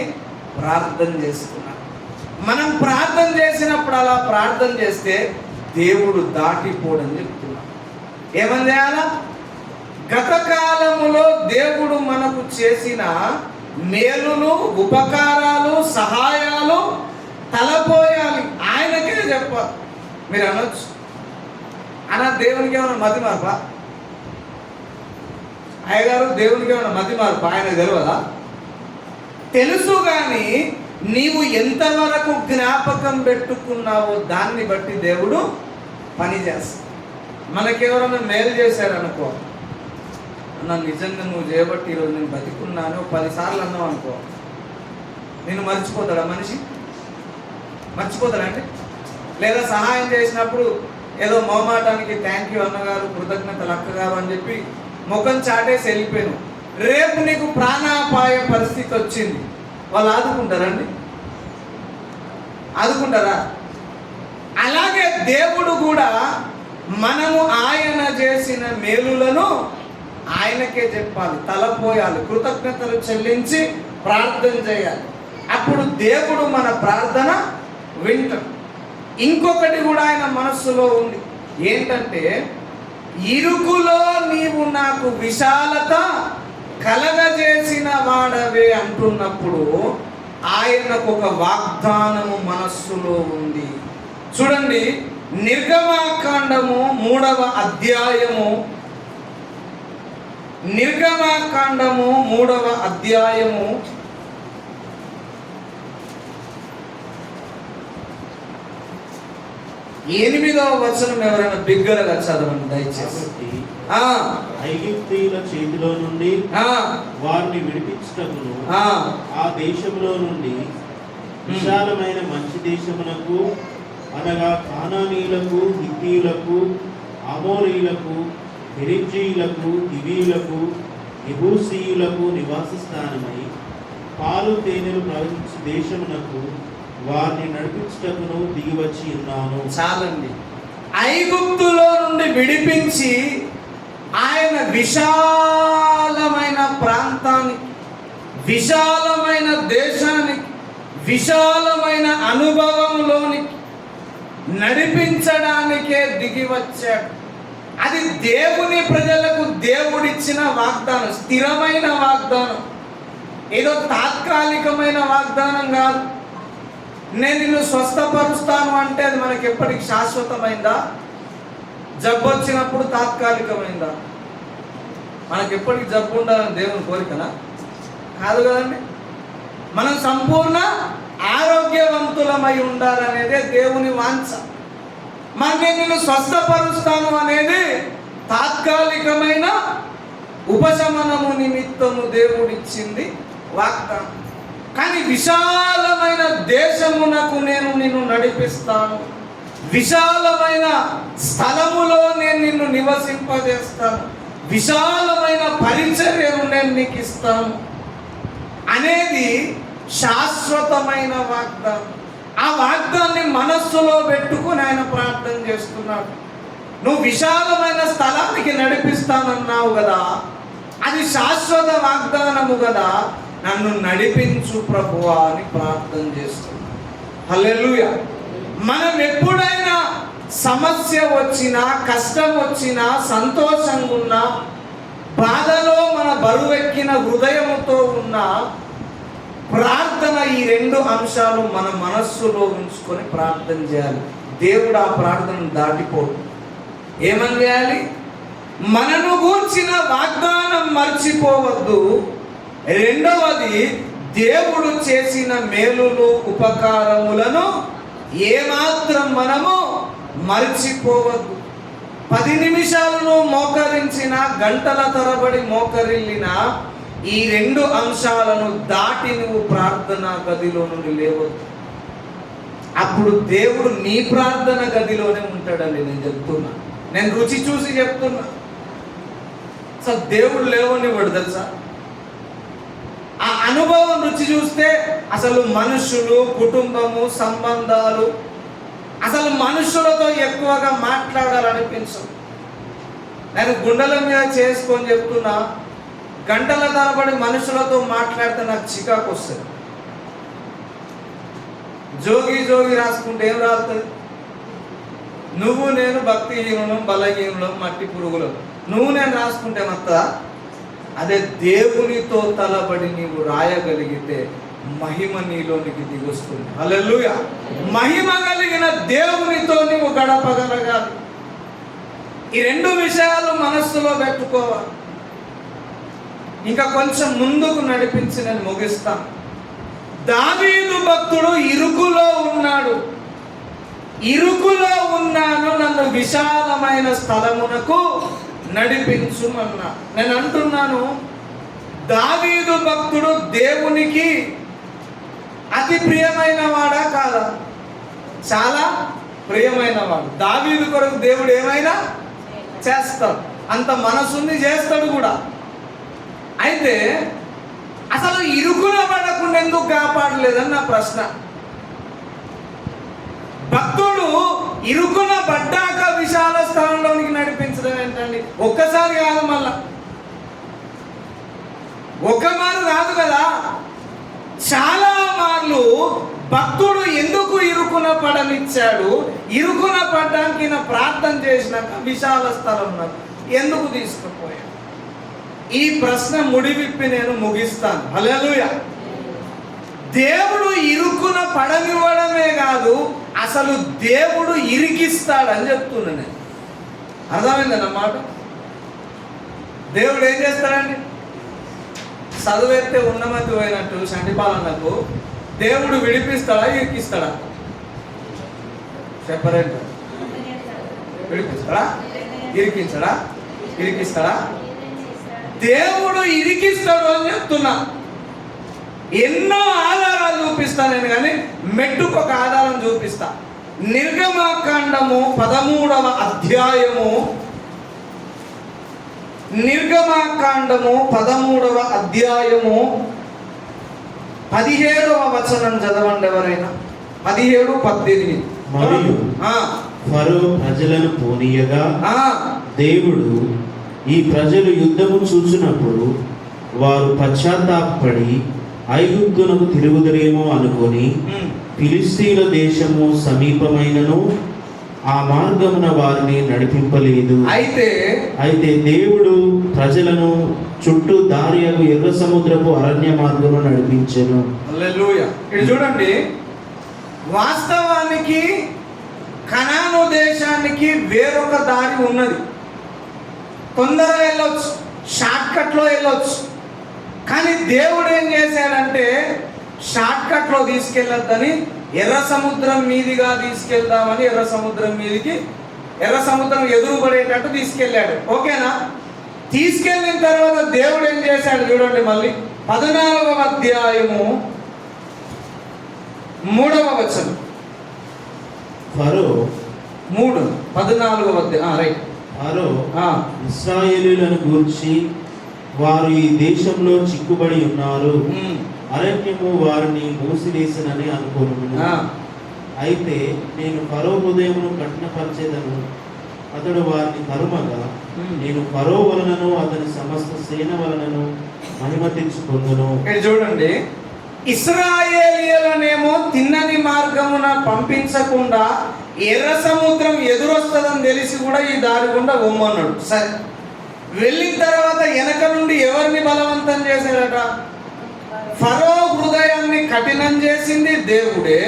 ప్రార్థన చేస్తున్నాను. మనం ప్రార్థన చేసినప్పుడు అలా ప్రార్థన చేస్తే దేవుడు దాటిపోడని చెప్తున్నాడు. ఏమని చేయాలా? గత కాలములో దేవుడు మనకు చేసిన మేలులు, ఉపకారాలు, సహాయాలు తలపోయాలి, ఆయనకే చెప్పాలి. మీరు అనొచ్చు, అన్న దేవునికి ఏమైనా మతి మార్పా? అయ్యగారు దేవునికి ఏమైనా మతి మార్పా? ఆయన తెలియదా? తెలుసు. కానీ నీవు ఎంతవరకు జ్ఞాపకం పెట్టుకున్నావో దాన్ని బట్టి దేవుడు పని చేస్తాడు. మనకెవరైనా మేలు చేశారనుకో, అన్న నిజంగా నువ్వు చేయబట్టి ఈరోజు నేను బతికున్నాను 10 సార్లు అన్నావు అనుకో, నేను మర్చిపోతాడా మనిషి? మర్చిపోతాడా అంటే? లేదా సహాయం చేసినప్పుడు ఏదో మొహమాటానికి థ్యాంక్ యూ అన్నగారు, కృతజ్ఞతలు అక్కగారు అని చెప్పి ముఖం చాటేసి వెళ్ళిపోయాను. రేపు నీకు ప్రాణాపాయ పరిస్థితి వచ్చింది, వాళ్ళు ఆదుకుంటారండి? ఆదుకుంటారా? అలాగే దేవుడు కూడా మనము ఆయన చేసిన మేలులను ఆయనకే చెప్పాలి, తలపోయాలి, కృతజ్ఞతలు చెల్లించి ప్రార్థన చేయాలి. అప్పుడు దేవుడు మన ప్రార్థన వింటాడు. ఇంకొకటి కూడా ఆయన మనస్సులో ఉంది. ఏంటంటే, ఇరుకులో నీవు నాకు విశాలత కలగజేసిన వాడవే అంటున్నప్పుడు ఆయనకు ఒక వాగ్దానము మనస్సులో ఉంది. చూడండి, నిర్గమాకాండము 3వ అధ్యాయము, నిర్గమాకాండము 3వ అధ్యాయము 8వ వచనం ఎవరైనా బిగ్గరగా చదవండి దయచేసి. ఐగుప్తీయుల చేతిలో నుండి వారిని విడిపించుటకును ఆ దేశంలో నుండి విశాలమైన మంచి దేశమునకు, అనగా కానానీయులకు, హిత్తీయులకు, అమోరీయులకు, పెరిజ్జీయులకు, హివీయులకు, యెబూసీయులకు నివాస స్థానమై పాలు తేనెలు ప్రవహించు దేశమునకు వారిని నడిపించుటకును దిగివచ్చి ఉన్నాను. చాలండి. ఐగుప్తులో నుండి విడిపించి ఆయన విశాలమైన ప్రాంతానికి, విశాలమైన దేశానికి, విశాలమైన అనుభవంలోనికి నడిపించడానికే దిగి వచ్చాడు. అది దేవుని ప్రజలకు దేవుడిచ్చిన వాగ్దానం, స్థిరమైన వాగ్దానం, ఏదో తాత్కాలికమైన వాగ్దానం కాదు. నేను నిన్ను స్వస్థపరుస్తాను అంటే అది మనకి ఎప్పటికి శాశ్వతమైందా? జబ్బు వచ్చినప్పుడు తాత్కాలికమైందా? మనకి ఎప్పటికి జబ్బు ఉండాలని దేవుని కోరికనా? కాదు కదండి. మనం సంపూర్ణ ఆరోగ్యవంతులమై ఉండాలనేదే దేవుని వాంఛ. మరి నేను నిన్ను స్వస్థపరుస్తాను అనేది తాత్కాలికమైన ఉపశమనము నిమిత్తము దేవుడిచ్చింది వాగ్దానం. కానీ విశాలమైన దేశమునకు నేను నిన్ను నడిపిస్తాను, విశాలమైన స్థలములో నేను నిన్ను నివసింపజేస్తాను, విశాలమైన పరిచర్యను నేను నీకు ఇస్తాను అనేది శాశ్వతమైన వాగ్దానం. ఆ వాగ్దాన్ని మనస్సులో పెట్టుకుని ఆయన ప్రార్థన చేస్తున్నాడు. నువ్వు విశాలమైన స్థలానికి నడిపిస్తానన్నావు కదా, అది శాశ్వత వాగ్దానము కదా, నన్ను నడిపించు ప్రభువా అని ప్రార్థన చేస్తున్నాను. హల్లెలూయా. మనం ఎప్పుడైనా సమస్య వచ్చినా, కష్టం వచ్చినా, సంతోషంగా ఉన్నా, బాధలో మన బరువెక్కిన హృదయముతో ఉన్న ప్రార్థన, ఈ 2 అంశాలు మన మనస్సులో ఉంచుకొని ప్రార్థన చేయాలి. దేవుడు ఆ ప్రార్థనను దాటిపోడు. ఏమని చేయాలి? మనను గూర్చిన వాగ్దానం మర్చిపోవద్దు. రెండవది, దేవుడు చేసిన మేలులు, ఉపకారములను ఏమాత్రం మనము మర్చిపోవద్దు. 10 నిమిషాలను మోకరించిన, గంటల తరబడి మోకరిల్లిన ఈ 2 అంశాలను దాటి నువ్వు ప్రార్థనా గదిలో నుండి లేవద్దు. అప్పుడు దేవుడు నీ ప్రార్థన గదిలోనే ఉంటాడని నేను చెప్తున్నా. నేను రుచి చూసి చెప్తున్నా. అసలు దేవుడు లేవనివాడు తెలుసా? ఆ అనుభవం రుచి చూస్తే అసలు మనుషులు, కుటుంబము, సంబంధాలు, అసలు మనుషులతో ఎక్కువగా మాట్లాడాలనిపించదు. నేను గుండెల మీద చేసుకొని చెప్తున్నా, గంటల తరబడి మనుషులతో మాట్లాడితే నాకు చికాకు వస్తుంది. జోగి రాసుకుంటే ఏం రాస్తుంది? నువ్వు నేను భక్తిహీనులం, బలహీనులం, మట్టి పురుగులం, నువ్వు నేను రాసుకుంటే మొత్తం అదే దేవునితో తలబడి నీవు రాయగలిగితే మహిమ నీలోనికి దిగొస్తుంది. హల్లెలూయా. మహిమ కలిగిన దేవునితో నీవు గడపగలగాలి. ఈ 2 విషయాలు మనస్సులో పెట్టుకోవాలి. ఇంకా కొంచెం ముందుకు నడిపించి నేను ముగిస్తాను. దావీదు భక్తుడు ఇరుకులో ఉన్నాడు. ఇరుకులో ఉన్నాను, నన్ను విశాలమైన స్థలమునకు నడిపించుమన్నా. నేను అంటున్నాను, దావీదు భక్తుడు దేవునికి అతి ప్రియమైన వాడా కాదా? చాలా ప్రియమైన వాడు. దావీదు కొరకు దేవుడు ఏమైనా చేస్తాడు, అంత మనసుంది, చేస్తాడు కూడా. అయితే అసలు ఇరుకులో పడకుండా ఎందుకు కాపాడలేదని నా ప్రశ్న. భక్తుడు ఇరుకున పడ్డాక విశాల స్థలంలోనికి నడిపించడం ఏంటండి? ఒక్కసారి కాదు, మళ్ళా ఒక మారు కాదు కదా, చాలా మార్లు భక్తుడు ఎందుకు ఇరుకున పడనిచ్చాడు? ఇరుకున పడ్డానికి ప్రార్థన చేసినాక విశాల స్థలం ఎందుకు తీసుకుపోయాడు? ఈ ప్రశ్న ముడివిప్పి నేను ముగిస్తాను. హల్లెలూయా. దేవుడు ఇరుకున పడనివ్వడమే కాదు, అసలు దేవుడు ఇరికిస్తాడని చెప్తున్నా నేను. అర్థమైందన్నమాట. దేవుడు ఏం చేస్తాడండి? చదువెత్తే ఉన్నమతి పోయినట్టు చంటిపాలన్నకు దేవుడు విడిపిస్తాడా ఇరికిస్తాడా? సెపరేట్. విడిపిస్తాడా ఇరికించడా? ఇరికిస్తాడా? దేవుడు ఇరికిస్తాడు అని చెప్తున్నా. ఎన్నో ఆధారాలు చూపిస్తా నేను, కానీ మెట్టుకొక ఆధారం చూపిస్తా. నిర్గమాకాండము 13వ అధ్యాయము, నిర్గమాకాండము 13వ అధ్యాయము 17వ వచనం చదవండి ఎవరైనా. 17, 18. మరియు ఫరో ప్రజలను పోనీయగా దేవుడు ఈ ప్రజలు యుద్ధము చూసినప్పుడు వారు పశ్చాత్తాపడి ఐగుప్తునకు తిరుగుదరేమో అనుకొని ఫిలిస్తీన్ల దేశము సమీపమైనను ఆ మార్గమున వారిని నడిపింపలేదు. అయితే దేవుడు ప్రజలను చుట్టూ దారియగు ఎర్ర సముద్రపు అరణ్య మార్గము నడిపించెను. హల్లెలూయా. ఇది చూడండి, వాస్తవానికి కనాను దేశానికి వేరొక దారి ఉన్నది. తొందరగా వెళ్ళొచ్చు, షార్ట్ కట్లో వెళ్ళొచ్చు. కానీ దేవుడు ఏం చేశాడంటే షార్ట్కట్లో తీసుకెళ్ళొద్దని ఎర్ర సముద్రం మీదిగా తీసుకెళ్దామని ఎర్ర సముద్రం మీదికి, ఎర్ర సముద్రం ఎదురుపడేటట్టు తీసుకెళ్ళాడు. ఓకేనా? తీసుకెళ్ళిన తర్వాత దేవుడు ఏం చేశాడు చూడండి. మళ్ళీ 14వ అధ్యాయము 3వ వచనం. ఫరో 14వ అధ్యాయం రైట్. ఫరో ఇశ్రాయేలీయులను గూర్చి వారు ఈ దేశంలో చిక్కుబడి ఉన్నారు, అరణ్యము వారిని మూసివేసినని అనుకోను. అయితే నేను ఫరో హృదయమును కఠినపరిచేదను, అతడు వారిని తరుమగా నేను ఫరో వలనను అతని సమస్త సేన వలనను మహిమ తెచ్చుకొందును. చూడండి, ఇశ్రాయేలీయులనేమో తిన్నని మార్గమున పంపించకుండా ఎర్ర సముద్రం ఎదురొస్తుందని తెలిసి కూడా ఈ దారి గుండా ఒమ్మన్నాడు. సరే, వెళ్ళిన తర్వాత వెనక నుండి ఎవరిని బలవంతం చేశాడట? ఫరో హృదయాన్ని కఠినం చేసింది దేవుడే,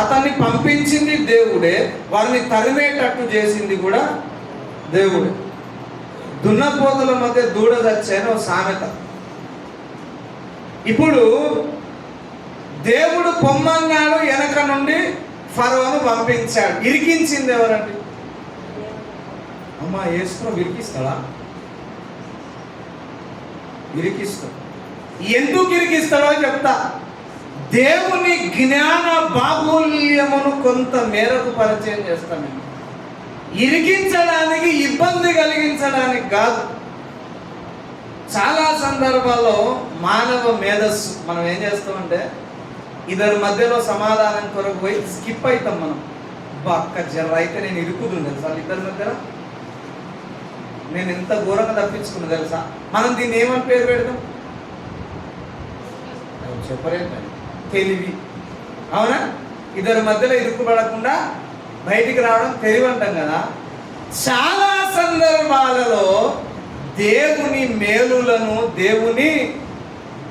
అతన్ని పంపించింది దేవుడే, వారిని తరిమేటట్టు చేసింది కూడా దేవుడే. దున్నపోతుల మధ్య దూడ చచ్చేను సామెత. ఇప్పుడు దేవుడు పొమ్మన్నాడు, వెనక నుండి ఫరోను పంపించాడు. ఇరికించింది ఎవరండి? అమ్మా యేసును ఇరికిస్తాడా? ఇరికిస్తాడు. ఎందుకు ఇరికిస్తాడో చెప్తా. దేవుని జ్ఞాన బాహుల్యమును కొంత మేరకు పరిచయం చేస్తాను. ఇరికించడానికి, ఇబ్బంది కలిగించడానికి కాదు. చాలా సందర్భాల్లో మానవ మేధస్సు మనం ఏం చేస్తామంటే ఇద్దరి మధ్యలో సమాధానం కొరకు పోయి స్కిప్ అవుతాం. మనం అక్క జర్ర అయితే నేను ఇరుకుతుంది తెలుసా, ఇద్దరి మధ్యలో నేను ఎంత ఘోరంగా తప్పించుకున్నా తెలుసా. మనం దీన్ని ఏమని పేరు పెడతాం? చెప్పరేంటండి, తెలివి. అవునా? ఇద్దరి మధ్యలో ఇరుక్కుపడకుండా బయటికి రావడం తెలివి అంటాం కదా. చాలా సందర్భాలలో దేవుని మేలులను, దేవుని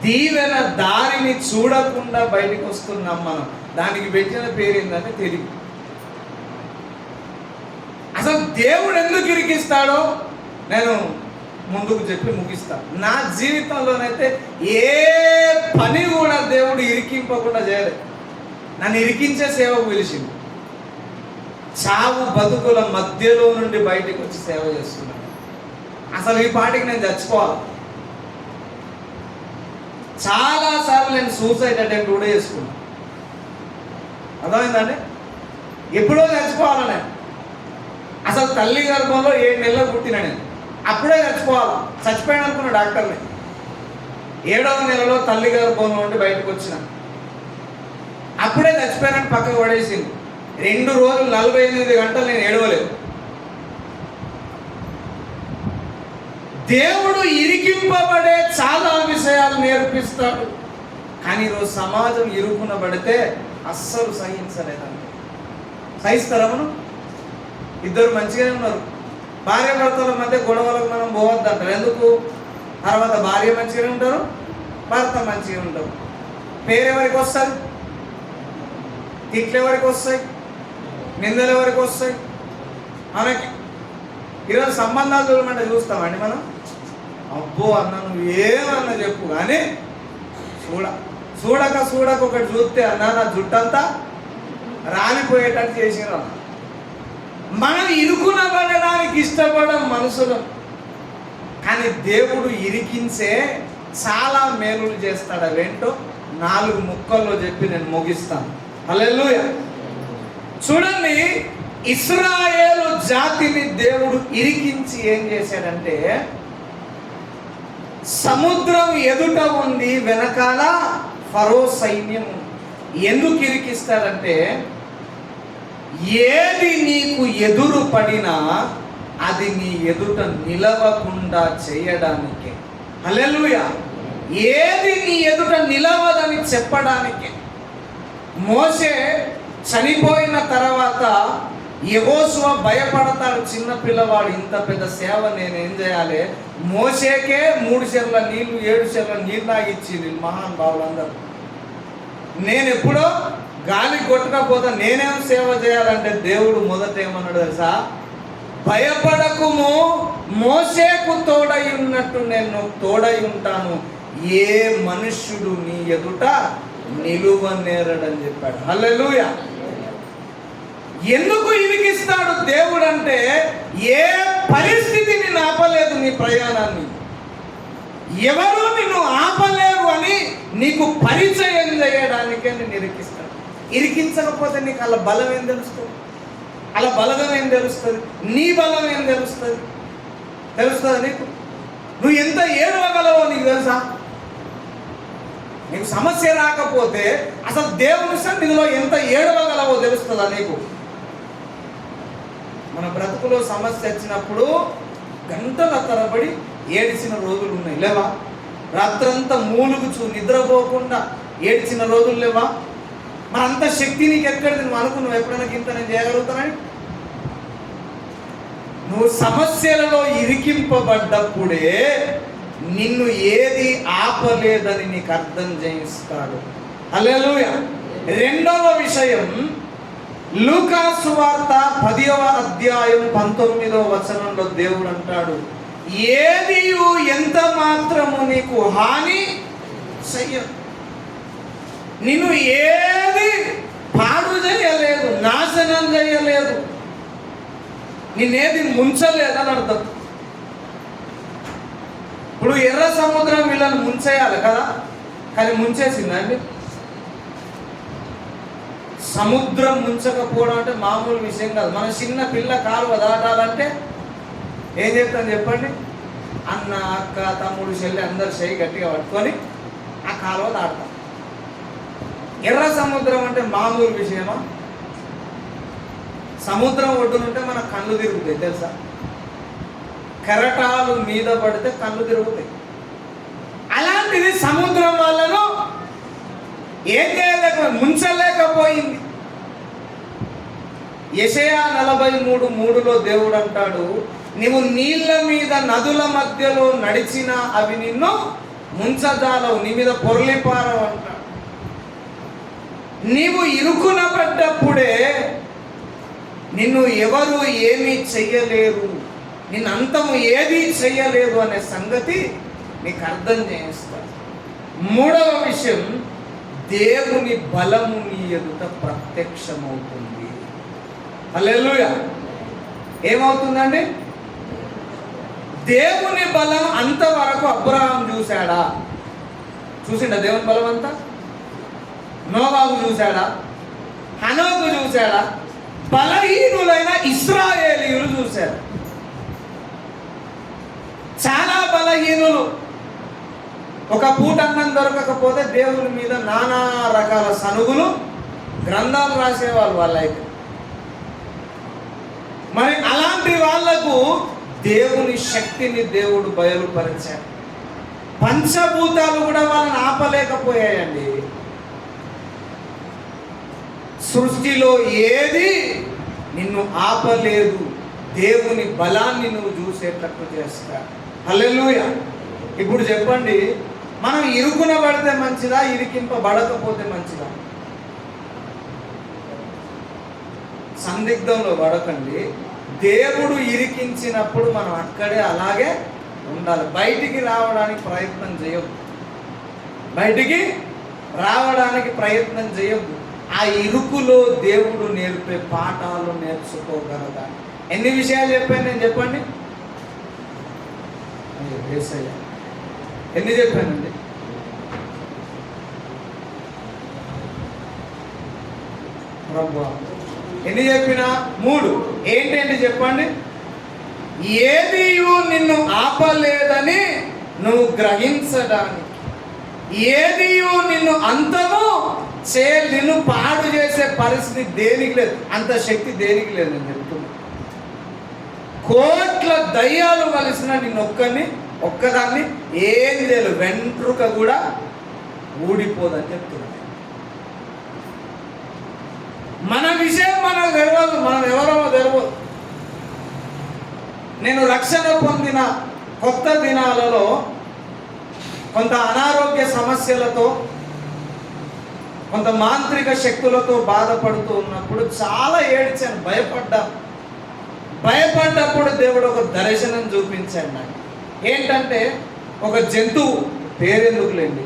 దీవెన దారిని చూడకుండా బయటికి వస్తున్నాం మనం. దానికి పెట్టిన పేరు ఏంటంటే తెలివి. అసలు దేవుడు ఎందుకు ఇరికిస్తాడో నేను ముందుకు చెప్పి ముగిస్తాను. నా జీవితంలోనైతే ఏ పని కూడా దేవుడు ఇరికింపకుండా చేయలేదు. నన్ను ఇరికించే సేవకు పిలిచింది. చావు బతుకుల మధ్యలో నుండి బయటికి వచ్చి సేవ చేస్తున్నాను. అసలు ఈ పాటికి నేను చచ్చిపోవాలి. చాలాసార్లు నేను సూసైడ్ అటెంప్ట్ కూడా చేసుకున్నాను. అర్థమైందండి? ఎప్పుడో చచ్చిపోవాలి నేను. అసలు తల్లి గర్భంలో 7 నెలలు పుట్టిన నేను. అప్పుడే చచ్చిపోవాలి. చచ్చిపోయాను అనుకున్న డాక్టర్ని. 7వ నెలలో తల్లి గర్భంలో నుండి బయటకు వచ్చిన. అప్పుడే చచ్చిపోయానని పక్కకు పడేసింది. 2 రోజులు 48 గంటలు నేను ఏడవలేదు. దేవుడు ఇరికింపబడే చాలా విషయాలు నేర్పిస్తాడు. కానీ ఈరోజు సమాజం ఇరుకున పడితే అస్సలు సహించలేదండి. సహిస్తారా? మనం ఇద్దరు మంచిగానే ఉన్నారు, భార్య భర్తల మధ్య గొడవలకు మనం పోవద్దంటారు. ఎందుకు? తర్వాత భార్య మంచిగానే ఉంటారు, భర్త మంచిగా ఉంటారు, పేరు ఎవరికి వస్తుంది? తిట్లు ఎవరికి వస్తాయి? నిందలు ఎవరికి వస్తాయి? మనకి ఈరోజు సంబంధాలు చూడమంటే చూస్తామండి మనం. అబ్బో అన్న నువ్వు ఏమన్నా చెప్పు కానీ చూడక ఒకటి చూస్తే అన్న నా జుట్టంతా రాలిపోయేటట్టు చేసినారు అన్న. మనం ఇరుకునబడడానికి ఇష్టపడం మనుషులు, కానీ దేవుడు ఇరికించే చాలా మేలులు చేస్తాడు. అవేంటో 4 ముక్కల్లో చెప్పి నేను ముగిస్తాను. హల్లెలూయా. చూడండి, ఇశ్రాయేలు జాతిని దేవుడు ఇరికించి ఏం చేశాడంటే, సముద్రం ఎదుట ఉంది, వెనకాల ఫరో సైన్యం. ఎందుకు ఇరికిస్తాడంటే, ఏది నీకు ఎదురు పడినా అది నీ ఎదుట నిలవకుండా చేయడానికే. హల్లెలూయా. ఏది నీ ఎదుట నిలవదని చెప్పడానికే. మోషే చనిపోయిన తర్వాత యెహోషువ భయపడతాడు, చిన్న పిల్లవాడు, ఇంత పెద్ద సేవ నేనేం చేయాలి? మోషేకే 3 చెర్ల నీళ్లు 7 చెర్ల నీళ్ళు తాగిచ్చి మహాన్ బావులందరూ, నేను ఎప్పుడో గాలి కొట్టకపోతే నేనేం సేవ చేయాలంటే దేవుడు మొదట ఏమన్నాడు తెలుసా? భయపడకుము, మోషేకు తోడై ఉన్నట్టు నేను తోడై ఉంటాను, ఏ మనుష్యుడు నీ ఎదుట నిలువనేరడని చెప్పాడు. హల్లెలూయా. ఎందుకు ఇరికిస్తాడు దేవుడు అంటే, ఏ పరిస్థితి నిన్ను ఆపలేదు, నీ ప్రయాణాన్ని ఎవరు నిన్ను ఆపలేరు అని నీకు పరిచయం చేయడానికే నేను ఇరికిస్తాడు. ఇరికించకపోతే నీకు అలా బలం ఏం తెలుస్తుంది? అలా బలం ఏం తెలుస్తుంది? నీ బలం ఏం తెలుస్తుంది? తెలుస్తుందా నీకు? నువ్వు ఎంత ఏడవగలవో నీకు తెలుసా? నీకు సమస్య రాకపోతే అసలు దేవుని సన్నిధిలో ఎంత ఏడవగలవో తెలుస్తుందా నీకు? మన బ్రతుకులో సమస్య వచ్చినప్పుడు గంటల తరబడి ఏడ్చిన రోజులు ఉన్నాయి, లేవా? రాత్రంతా మూలుగుచు నిద్రపోకుండా ఏడ్చిన రోజులు లేవా? మరి అంత శక్తి నీకు ఎక్కడిది? నువ్వు అనుకున్నావు ఎప్పుడైనా ఇంత నేను చేయగలుగుతానని? నువ్వు సమస్యలలో ఇరికింపబడ్డప్పుడే నిన్ను ఏది ఆపలేదని నీకు అర్థం చేయిస్తాడు. హల్లెలూయా. రెండవ విషయం, లూకా సువార్త 10వ అధ్యాయం 19వ వచనంలో దేవుడు అంటాడు, ఏది ఎంత మాత్రము నీకు హాని చెయ్యదు. నిన్ను ఏది పాడు చేయలేదు, నాశనం చేయలేదు, నిన్నేది ముంచలేదని అర్థం. ఇప్పుడు ఎర్ర సముద్రం వీళ్ళని ముంచేయాలి కదా, కానీ ముంచేసిందండి. సముద్రం ముంచకపోవడం అంటే మామూలు విషయం కాదు. మన చిన్న పిల్ల కాలువ దాటాలంటే ఏం చెప్తాను చెప్పండి? అన్న, అక్క, తమ్ముడు, చెల్లి అందరు చేయి గట్టిగా పట్టుకొని ఆ కాలువ దాటుతాం. ఎర్ర సముద్రం అంటే మామూలు విషయమా? సముద్రం ఒడ్డునుంటే మన కళ్ళు తిరుగుతాయి తెలుసా? కెరటాలు మీద పడితే కళ్ళు తిరుగుతాయి. అలాంటిది సముద్రం వాళ్ళను ఏం చేయలేకపోయింది, ముంచలేకపోయింది. యెషయా 43:3లో దేవుడు అంటాడు, నీవు నీళ్ళ మీద నదుల మధ్యలో నడిచినా అవి నిన్ను ముంచజాలవు, నీ మీద పొర్లిపారవు అంటాడు. నీవు ఇరుకున పడ్డప్పుడే నిన్ను ఎవరు ఏమీ చెయ్యలేరు, నిన్ను అంతము ఏదీ చెయ్యలేదు అనే సంగతి నీకు అర్థం చేయిస్తాడు. మూడవ విషయం, దేవుని బలము నీ ఎదుట ప్రత్యక్షమవుతుంది. హల్లెలూయా. ఏమవుతుందండి? దేవుని బలం అంతవరకు అబ్రహాం చూశాడా? చూసిండా దేవుని బలం అంతా? నోవాహు చూశాడా? హనోకు చూశాడా? బలహీనులైన ఇశ్రాయేలీయులు చూశారు. చాలా బలహీనులు. ఒక పూట అన్నం దొరకకపోతే దేవుని మీద నానా రకాల సనుగులు, గ్రంథాలు రాసేవాళ్ళు వాళ్ళైతే. మరి అలాంటి వాళ్లకు దేవుని శక్తిని దేవుడు బయలుపరిచాడు. పంచభూతాలు కూడా వాళ్ళని ఆపలేకపోయాయండి. సృష్టిలో ఏది నిన్ను ఆపలేదు, దేవుని బలాన్ని నువ్వు చూసేటట్టు చేస్తాడు. హల్లెలూయా. ఇప్పుడు చెప్పండి, మనం ఇరుకున పడితే మంచిదా, ఇరికింపబడకపోతే మంచిదా? సందిగ్ధంలో పడకండి. దేవుడు ఇరికించినప్పుడు మనం అక్కడే అలాగే ఉండాలి. బయటికి రావడానికి ప్రయత్నం చేయొద్దు. బయటికి రావడానికి ప్రయత్నం చేయొద్దు. ఆ ఇరుకులో దేవుడు నేర్పే పాఠాలు నేర్చుకోగలగా. ఎన్ని విషయాలు చెప్పాను నేను, చెప్పండి. ఎన్ని చెప్పానండి? ఎన్ని చెప్పినా 3. ఏంటంటే చెప్పండి. ఏది నిన్ను ఆపలేదని నువ్వు గ్రహించడానికి, ఏది నిన్ను అంతము నిన్ను పాడు చేసే పరిస్థితి దేనికి లేదు. అంత శక్తి దేనికి లేదు. నేను చెప్తున్నా, కోట్ల దయ్యాలు కలిసిన నిన్ను ఒక్కదాన్ని ఏం లేదు, వెంట్రుక కూడా ఊడిపోదని చెప్తున్నా. మన విషయం మనకు తెలియదు, మనం ఎవరో తెలియదు. నేను రక్షణ పొందిన కొత్త దినాలలో కొంత అనారోగ్య సమస్యలతో, కొంత మాంత్రిక శక్తులతో బాధపడుతూ ఉన్నప్పుడు చాలా ఏడ్చాను, భయపడ్డప్పుడు దేవుడు ఒక దర్శనం చూపించాడు నాకు. ఏంటంటే ఒక జంతువు, పేరెందుకులేండి,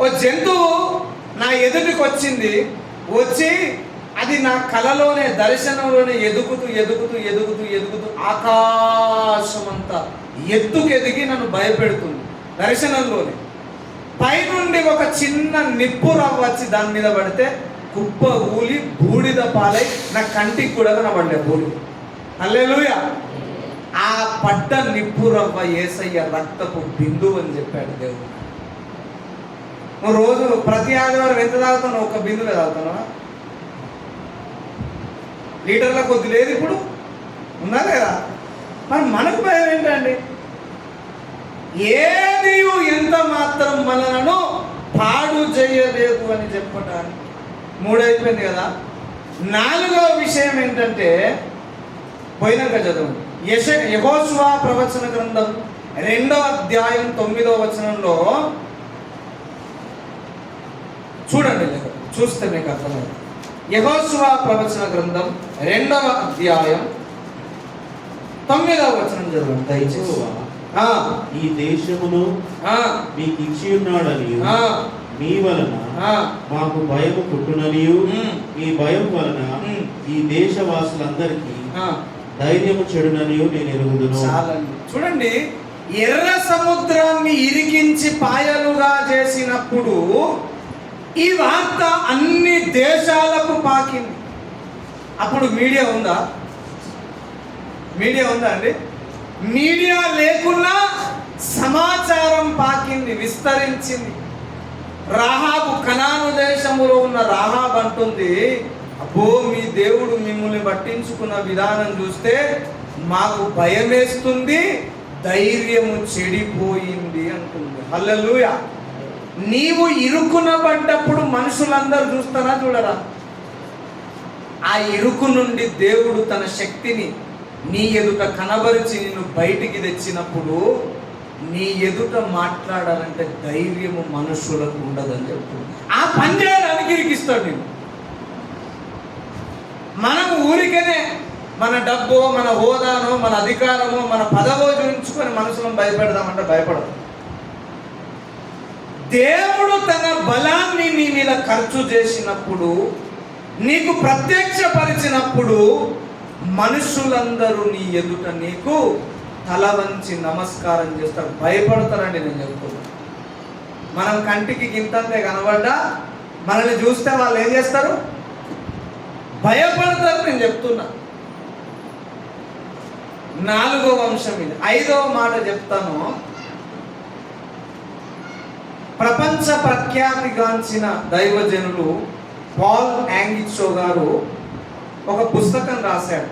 ఒక జంతువు నా ఎదుటికి వచ్చి అది నా కలలోనే, దర్శనంలోనే ఎదుగుతూ ఆకాశమంతా ఎత్తుకెదిగి నన్ను భయపెడుతుంది. దర్శనంలోనే పైనుండి ఒక చిన్న నిప్పు రవ్వ వచ్చి దాని మీద పడితే కుప్ప ఊలి బూడిద పాలై నా కంటికి కూడా కనబడలే బూడి. హల్లెలూయా. ఆ పడ్డ నిప్పు రవ్వ యేసయ్య రక్తపు బిందువు అని చెప్పాడు దేవుడు. నువ్వు రోజు ప్రతి ఆదివారం ఎంత తాగుతావు? ఒక బిందువే తాగుతావా? లీటర్ల కొద్ది లేదు ఇప్పుడు, ఉన్నా లేదా? మరి మనకు భయం ఏంటండి? ఏది ఎంత మాత్రం మనలను పాడు చేయలేదు అని చెప్పడానికి. 3 అయిపోయింది కదా. 4వ విషయం ఏంటంటే, పోయినాక చదవండి. యెహోషువ ప్రవచన గ్రంథం 2వ అధ్యాయం 9వ వచనంలో చూడండి, చూస్తే మీకు అర్థమవుతుంది. యెహోషువ ప్రవచన గ్రంథం 2వ అధ్యాయం 9వ వచనం చదవండి దయచేసి. ఈ దేశమును మీకు ఇచ్చి ఉన్నాడని మీ వలన మాకు భయము పుట్టుననియు, ఈ భయం వలన ఈ దేశవాసులందరికీ ధైర్యము చెడుననియు నేను ఎరుగుదును. చూడండి, ఎర్ర సముద్రాన్ని ఇరికించి పాయలుగా చేసినప్పుడు ఈ వార్త అన్ని దేశాలకు పాకింది. అప్పుడు మీడియా ఉందా? అండి? మీడియా లేకున్నా సమాచారం పాకింది, విస్తరించింది. రాహాబు, కనాను దేశములో ఉన్న రాహాబు అంటుంది, అబ్బో మీ దేవుడు మిమ్మల్ని పట్టించుకున్న విధానం చూస్తే మాకు భయం వేస్తుంది, ధైర్యము చెడిపోయింది అంటుంది. హల్లెలూయా. నీవు ఇరుకున పడ్డప్పుడు మనుషులందరూ చూస్తారా, చూడరా? ఆ ఇరుకు నుండి దేవుడు తన శక్తిని నీ ఎదుట కనబరిచి నిన్ను బయటికి తెచ్చినప్పుడు నీ ఎదుట మాట్లాడాలంటే ధైర్యము మనుషులకు ఉండదని చెప్తుంది. ఆ పని చేయడానికి ఇరికిస్తాడు నేను. మనం ఊరికనే మన డబ్బు, మన హోదాను, మన అధికారము, మన పదవో చూపించుకొని మనుషులను భయపెడదామంటే భయపడదు. దేవుడు తన బలాన్ని నీ మీద ఖర్చు చేసినప్పుడు, నీకు ప్రత్యక్షపరిచినప్పుడు మనుషులందరూ నీ ఎదుట నీకు తల వంచి నమస్కారం చేస్తారు, భయపడతారండి. నేను చెప్తున్నా, మనం కంటికి గింతంతే కనబడ్డా మనల్ని చూస్తే వాళ్ళు ఏం చేస్తారు? భయపడతారు. నేను చెప్తున్నా. 4వ అంశం ఇది. 5వ మాట చెప్తాను. ప్రపంచ ప్రఖ్యాతిగాంచిన దైవజనులు పాల్ యాంగిచో గారు ఒక పుస్తకం రాశాడు.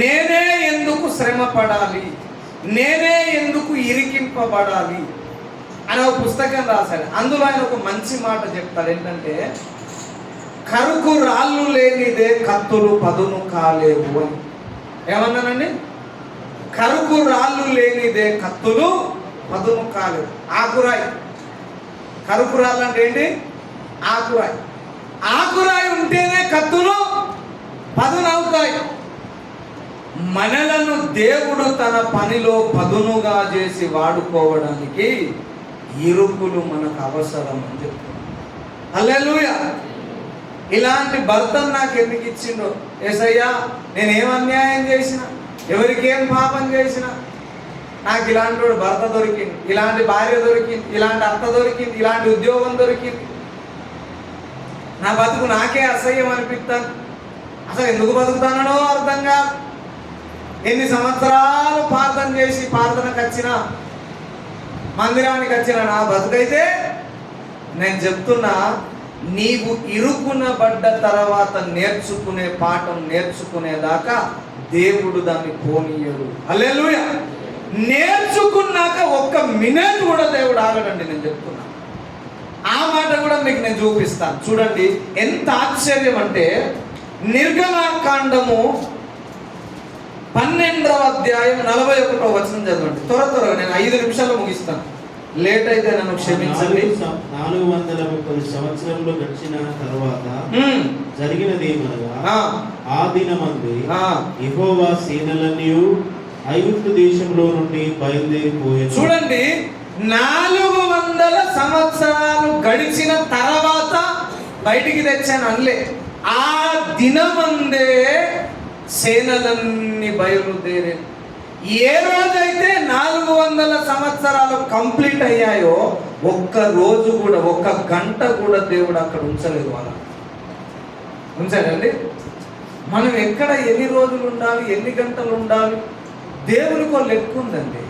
నేనే ఎందుకు శ్రమ పడాలి, నేనే ఎందుకు ఇరికింపబడాలి అని ఒక పుస్తకం రాశాడు. అందులో ఆయన ఒక మంచి మాట చెప్తాడు. ఏంటంటే, కరుకు రాళ్ళు లేనిదే కత్తులు పదును కాలేవు అని. ఏమన్నానండి? కరుకు రాళ్ళు లేనిదే కత్తులు పదును కాలేవు. ఆకురాయి కరుపురాళ్ళు అంటే ఏంటి? ఆకురాయి. ఆకురాయి ఉంటేనే కత్తులు పదునవుతాయి. మనలను దేవుడు తన పనిలో పదునుగా చేసి వాడుకోవడానికి ఇరుకులు మనకు అవసరం అని చెప్తున్నాడు. హల్లెలూయా. ఇలాంటి భర్తను నాకు ఎందుకు ఇచ్చిండో యేసయ్యా, నేనేం అన్యాయం చేసినా, ఎవరికేం పాపం చేసినా నాకు ఇలాంటి వాడు భర్త దొరికింది, ఇలాంటి భార్య దొరికింది, ఇలాంటి అత్త దొరికింది, ఇలాంటి ఉద్యోగం దొరికింది. నా బతుకు నాకే అసహ్యం అనిపిస్తాను. అసలు ఎందుకు బతుకుతానో అర్థం కాదు. ఎన్ని సంవత్సరాలు ప్రార్థన చేసి ప్రార్థనకు వచ్చినా, మందిరానికి వచ్చిన నా బతుకైతే నేను చెప్తున్నా, నీవు ఇరుకునబడ్డ తర్వాత నేర్చుకునే పాఠం నేర్చుకునేదాకా దేవుడు దాన్ని పోనీయడు. హల్లెలూయా. నేర్చుకున్నాక ఒక్క మినిట్ కూడా దేవుడు ఆగడండి. నేను చెప్తున్నా, ఆ మాట కూడా మీకు నేను చూపిస్తాను. చూడండి ఎంత ఆశ్చర్యం అంటే, నిర్గమాకాండము 12వ అధ్యాయం 41వ వచనం చదవండి. త్వరగా నేను 5 నిమిషాల్లో ముగిస్తాను. లేట్ అయితే నన్ను క్షమించండి. 430 సంవత్సరంలో గడిచిన తర్వాత జరిగినదేమనగా, ఆ దినమందే యెహోవా సేనలన్నీ ఐగుప్తు దేశంలో నుండి బయలుదేరిపోయారు. చూడండి, 400 సంవత్సరాలు గడిచిన తర్వాత బయటికి తెచ్చాను అనలే, ఆ దినమందే సేనలన్నీ బయలుదేరే. ఏ రోజైతే 400 సంవత్సరాలు కంప్లీట్ అయ్యాయో ఒక్క రోజు కూడా, ఒక్క గంట కూడా దేవుడు అక్కడ ఉంచలేదు. వాళ్ళ ఉంచాడండి. మనం ఎక్కడ ఎన్ని రోజులు ఉండాలి, ఎన్ని గంటలు ఉండాలి, దేవునికో లెక్క ఉందండి.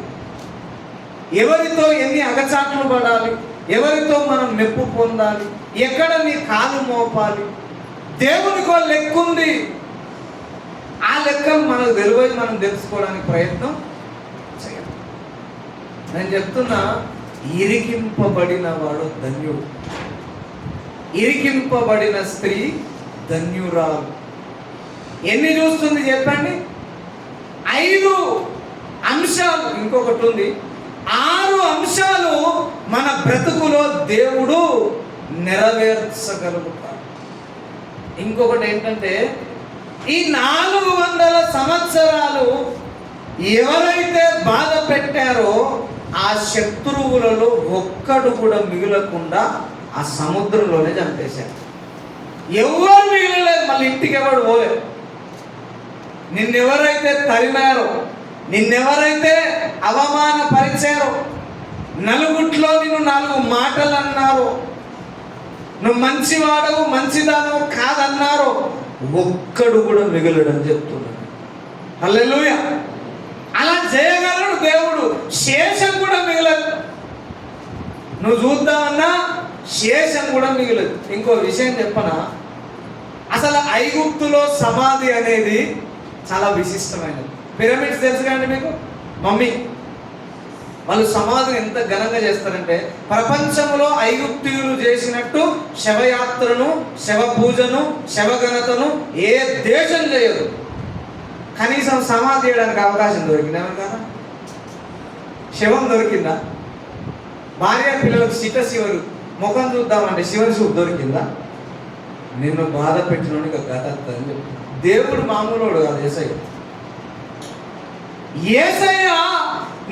ఎవరితో ఎన్ని అగచాట్లు పడాలి, ఎవరితో మనం మెప్పు పొందాలి, ఎక్కడ నీ కాలు మోపాలి, దేవునికో లెక్క ఉంది. ఆ లెక్కలు మనకు తెలియదు, మనం తెలుసుకోవడానికి ప్రయత్నం చేయాలి. నేను చెప్తున్నా, ఇరికింపబడిన వాడు ధన్యుడు, ఇరికింపబడిన స్త్రీ ధన్యురాలు. ఎన్ని చూస్తుంది చెప్పండి? 5 అంశాలు. ఇంకొకటి ఉంది, 6 అంశాలు మన బ్రతుకులో దేవుడు నెరవేర్చగలుగుతాడు. ఇంకొకటి ఏంటంటే, ఈ 400 సంవత్సరాలు ఎవరైతే బాధ పెట్టారో ఆ శత్రువులలో ఒక్కడు కూడా మిగలకుండా ఆ సముద్రంలోనే చంపేశారు. ఎవరు మిగలలేదు, మళ్ళీ ఇంటికి ఎవరు పోలేదు. నిన్నెవరైతే తరిమారో, నిన్నెవరైతే అవమానపరిచారో, నలుగుట్లో నిన్ను 4 మాటలు అన్నారో, నువ్వు మంచివాడవు మంచిదానవు కాదన్నారో ఒక్కడు కూడా మిగలడని చెప్తున్నాడు. హల్లెలూయా. అలా చేయగలడు దేవుడు. శేషం కూడా మిగలదు. నువ్వు చూద్దామన్నా శేషం కూడా మిగలదు. ఇంకో విషయం చెప్పనా, అసలు ఐగుప్తులో సమాధి అనేది చాలా విశిష్టమైనది. పిరమిడ్స్ తెలుసు కండి మీకు? మమ్మీ వాళ్ళు సమాధిని ఎంత ఘనంగా చేస్తారంటే, ప్రపంచంలో ఐగుప్తీయులు చేసినట్టు శవయాత్రను, శవ పూజను, శవఘనతను ఏ దేశం చేయదు. కనీసం సమాధి చేయడానికి అవకాశం దొరికిందా కదా? శవం దొరికిందా? భార్య పిల్లలకు శివరు ముఖం చూద్దామంటే శివరి చూపు దొరికిందా? నిన్ను బాధ పెట్టినోడికి గత అని దేవుడు మామూలుడు కాదు. యేసయ్య, యేసయ్య